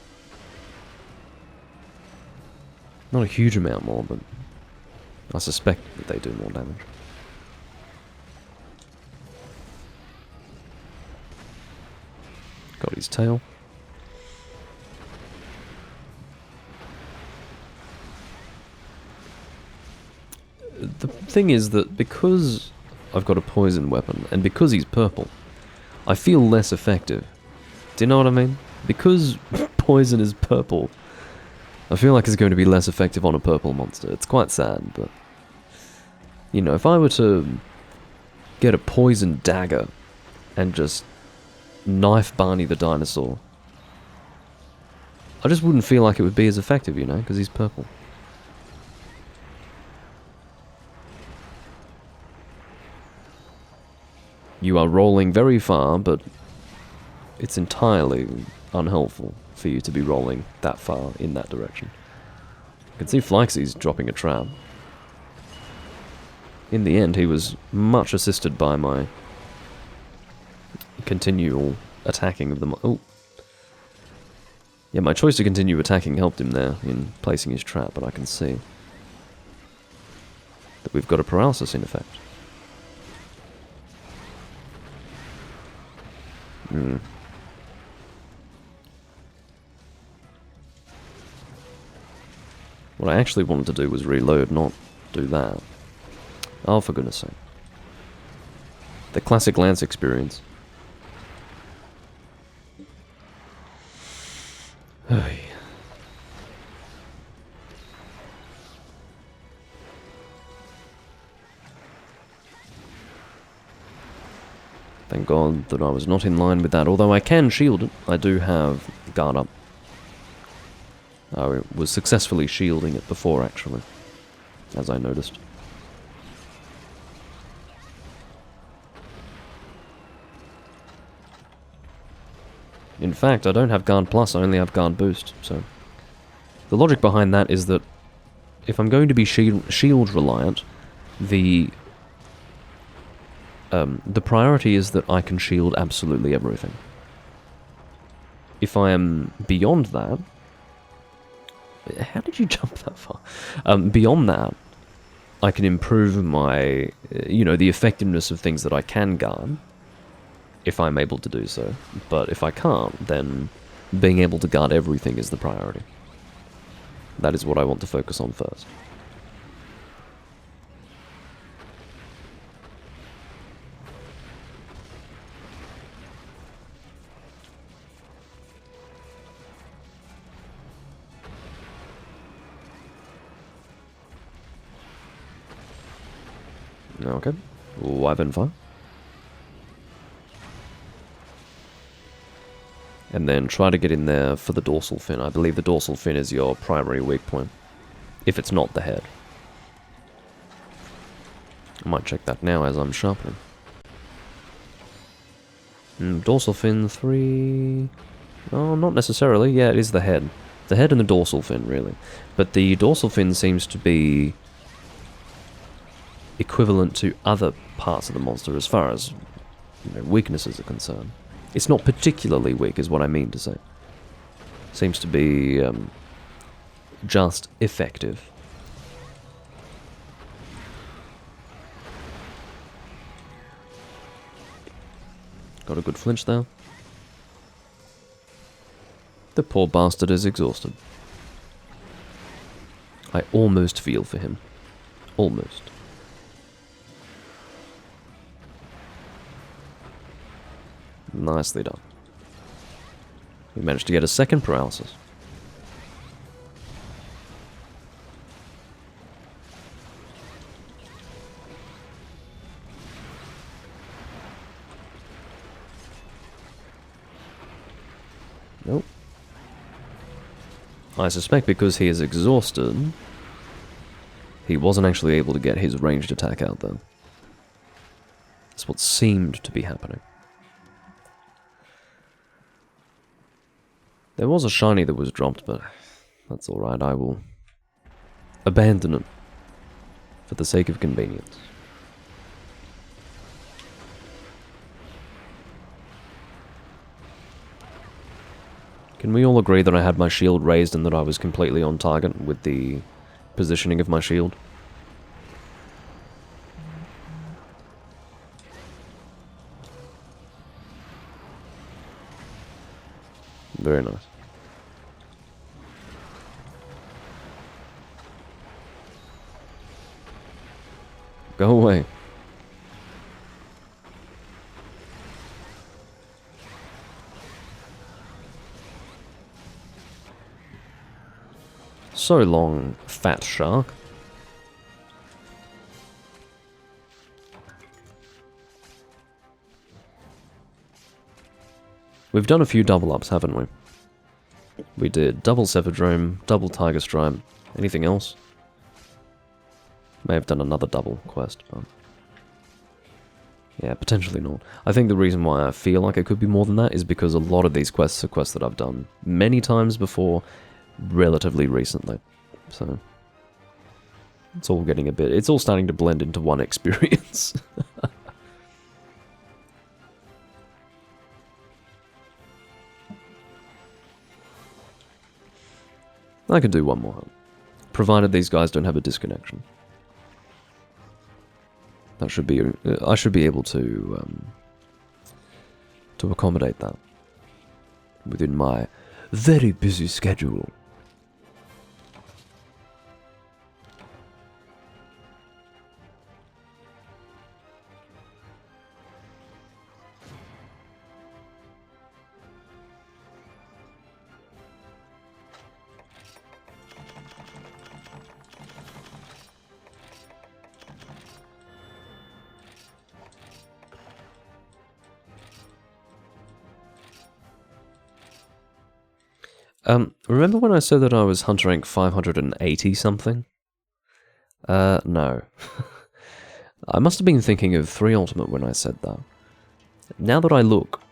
Not a huge amount more, but I suspect that they do more damage. Got his tail. The thing is that because I've got a poison weapon, and because he's purple, I feel less effective. Do you know what I mean? Because poison is purple, I feel like it's going to be less effective on a purple monster. It's quite sad, but... you know, if I were to get a poison dagger and just knife Barney the dinosaur, I just wouldn't feel like it would be as effective, you know, because he's purple. You are rolling very far, but it's entirely unhelpful for you to be rolling that far in that direction. You can see Flaxy's dropping a trap. In the end, he was much assisted by my continual attacking of them. Oh. Yeah, my choice to continue attacking helped him there in placing his trap, but I can see that we've got a paralysis in effect. Hmm. What I actually wanted to do was reload, not do that. Oh, for goodness sake. The classic Lance experience. Hey. Thank God that I was not in line with that, although I can shield it. I do have guard up. I was successfully shielding it before, actually, as I noticed. In fact, I don't have guard plus, I only have guard boost, so... The logic behind that is that if I'm going to be shield reliant, the priority is that I can shield absolutely everything. If I am beyond that... How did you jump that far? Beyond that, I can improve my, the effectiveness of things that I can guard, if I'm able to do so. But if I can't, then being able to guard everything is the priority. That is what I want to focus on first. Okay. Wyvern fire. And then try to get in there for the dorsal fin. I believe the dorsal fin is your primary weak point. If it's not the head. I might check that now as I'm sharpening. Dorsal fin 3... Oh, not necessarily. Yeah, it is the head. The head and the dorsal fin, really. But the dorsal fin seems to be equivalent to other parts of the monster as far as weaknesses are concerned. It's not particularly weak, is what I mean to say. Seems to be just effective. Got a good flinch there. The poor bastard is exhausted. I almost feel for him. Almost. Nicely done. We managed to get a second paralysis. Nope. I suspect because he is exhausted, he wasn't actually able to get his ranged attack out there. That's what seemed to be happening. There was a shiny that was dropped, but that's alright, I will abandon it for the sake of convenience. Can we all agree that I had my shield raised and that I was completely on target with the positioning of my shield? Very nice. Go away. So long, fat shark. We've done a few double ups, haven't we? We did double Sephadrome, double Tiger Stripe. Anything else? May have done another double quest, but... yeah, potentially not. I think the reason why I feel like it could be more than that is because a lot of these quests are quests that I've done many times before, relatively recently. So... it's all getting a bit... it's all starting to blend into one experience. I can do one more hunt, provided these guys don't have a disconnection. That should be... I should be able to to accommodate that within my very busy schedule. Remember when I said that I was Hunter rank 580 something? No. I must have been thinking of 3 Ultimate when I said that. Now that I look,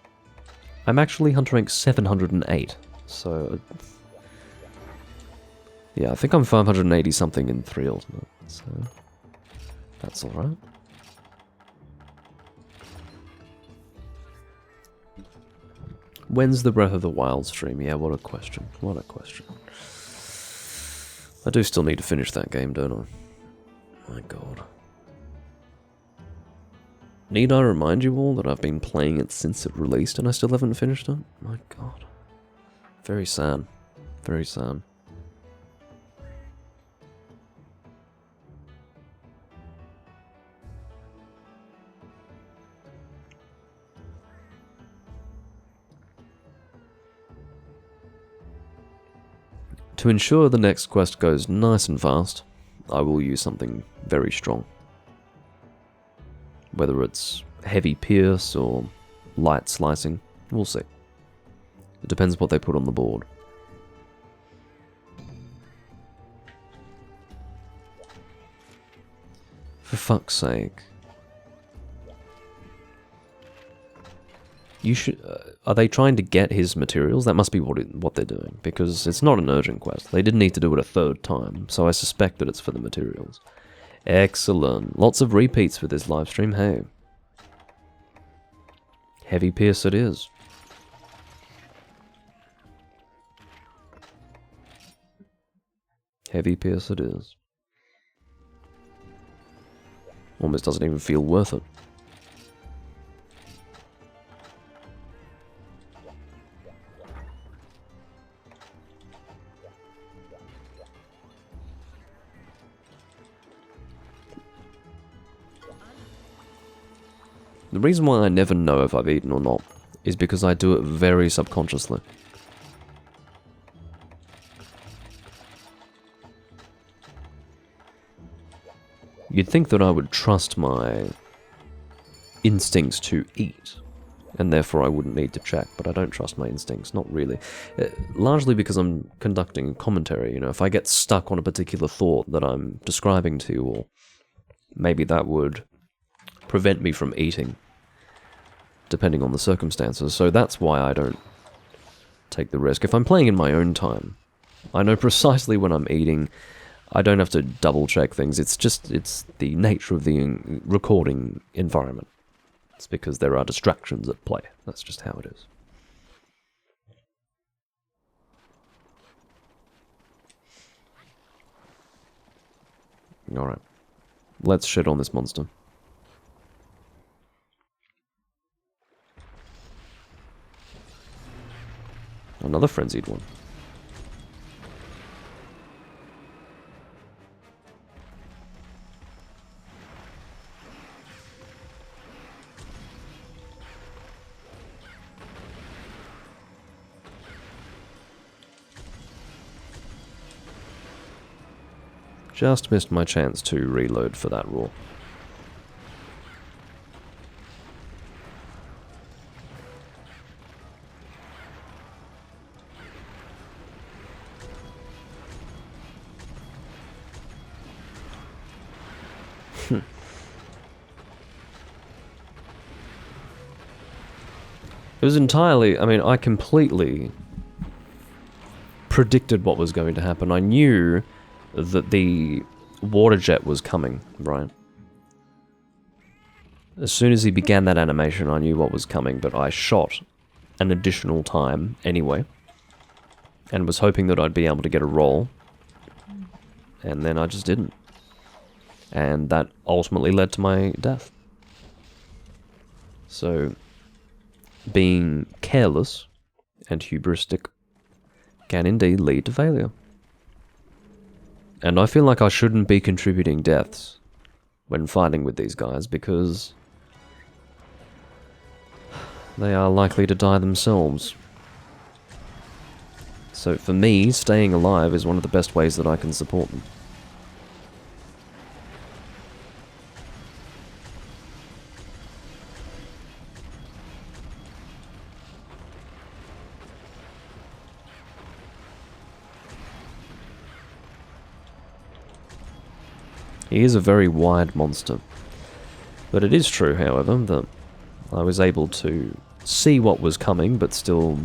I'm actually Hunter rank 708, so... yeah, I think I'm 580 something in 3 Ultimate, so... that's alright. When's the Breath of the Wild stream? Yeah, what a question. What a question. I do still need to finish that game, don't I? My god. Need I remind you all that I've been playing it since it released and I still haven't finished it? My god. Very sad. Very sad. To ensure the next quest goes nice and fast, I will use something very strong. Whether it's heavy pierce or light slicing, we'll see. It depends what they put on the board. For fuck's sake. You should... are they trying to get his materials? That must be what they're doing, because it's not an urgent quest. They didn't need to do it a 3rd time, so I suspect that it's for the materials. Excellent. Lots of repeats for this livestream, hey. Heavy pierce it is. Heavy pierce it is. Almost doesn't even feel worth it. The reason why I never know if I've eaten or not is because I do it very subconsciously. You'd think that I would trust my instincts to eat, and therefore I wouldn't need to check, but I don't trust my instincts, not really. Largely because I'm conducting commentary, you know, if I get stuck on a particular thought that I'm describing to you, or maybe that would prevent me from eating, depending on the circumstances, so that's why I don't take the risk. If I'm playing in my own time, I know precisely when I'm eating. I don't have to double check things. It's the nature of the recording environment. It's because there are distractions at play. That's just how it is. Alright. Let's shit on this monster. Another frenzied one. Just missed my chance to reload for that roar. It was entirely, I mean, I completely predicted what was going to happen. I knew that the water jet was coming, right? As soon as he began that animation, I knew what was coming, but I shot an additional time anyway, and was hoping that I'd be able to get a roll, and then I just didn't. And that ultimately led to my death. So, being careless and hubristic can indeed lead to failure. And I feel like I shouldn't be contributing deaths when fighting with these guys, because they are likely to die themselves. So for me, staying alive is one of the best ways that I can support them. He is a very wide monster. But it is true, however, that I was able to see what was coming, but still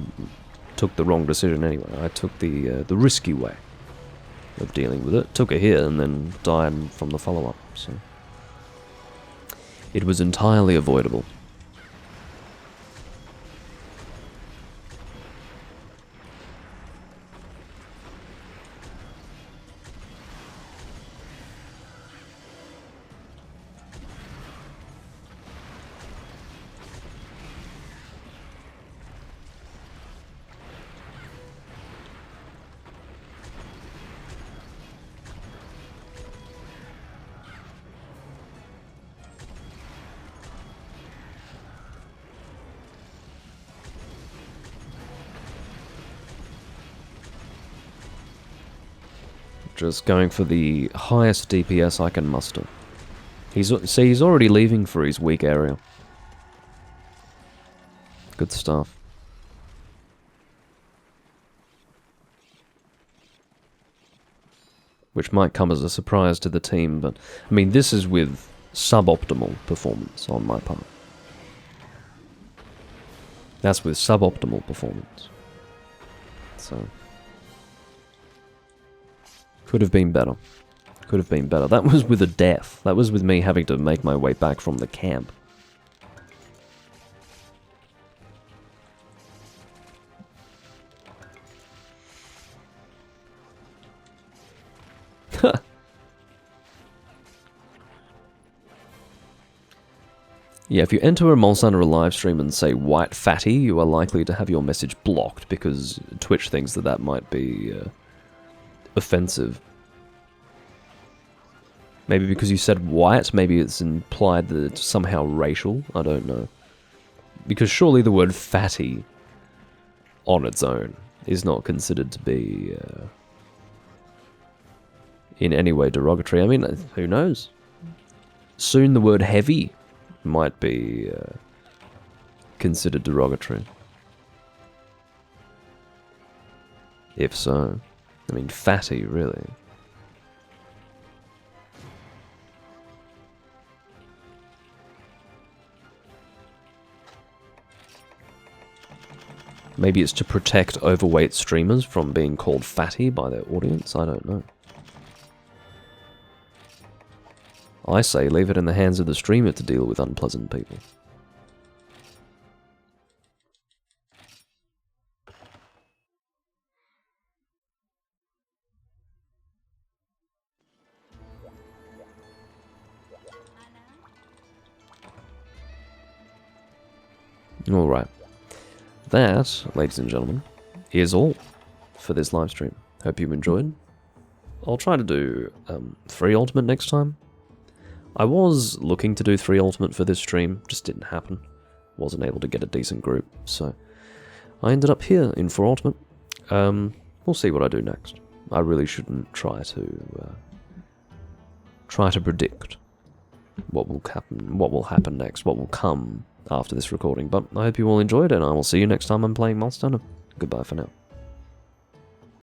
took the wrong decision anyway. I took the risky way of dealing with it. Took a hit and then died from the follow-up, so it was entirely avoidable. Just going for the highest DPS I can muster. He's already leaving for his weak area. Good stuff. Which might come as a surprise to the team, but I mean, this is with suboptimal performance on my part. That's with suboptimal performance. So could have been better. Could have been better. That was with a death. That was with me having to make my way back from the camp. Yeah, if you enter a Mulsanna live stream and say white fatty, you are likely to have your message blocked because Twitch thinks that that might be offensive. Maybe because you said white, maybe it's implied that it's somehow racial, I don't know. Because surely the word fatty on its own is not considered to be in any way derogatory. I mean, who knows? Soon the word heavy might be considered derogatory. If so. I mean, fatty, really. Maybe it's to protect overweight streamers from being called fatty by their audience, I don't know. I say leave it in the hands of the streamer to deal with unpleasant people. Alright. That, ladies and gentlemen, is all for this live stream. Hope you enjoyed. I'll try to do 3 Ultimate next time. I was looking to do 3 Ultimate for this stream, just didn't happen. Wasn't able to get a decent group, so I ended up here in 4 Ultimate. We'll see what I do next. I really shouldn't try to predict what will happen next, what will come after this recording, but I hope you all enjoyed, and I will see you next time I'm playing Monster Hunter. Goodbye for now.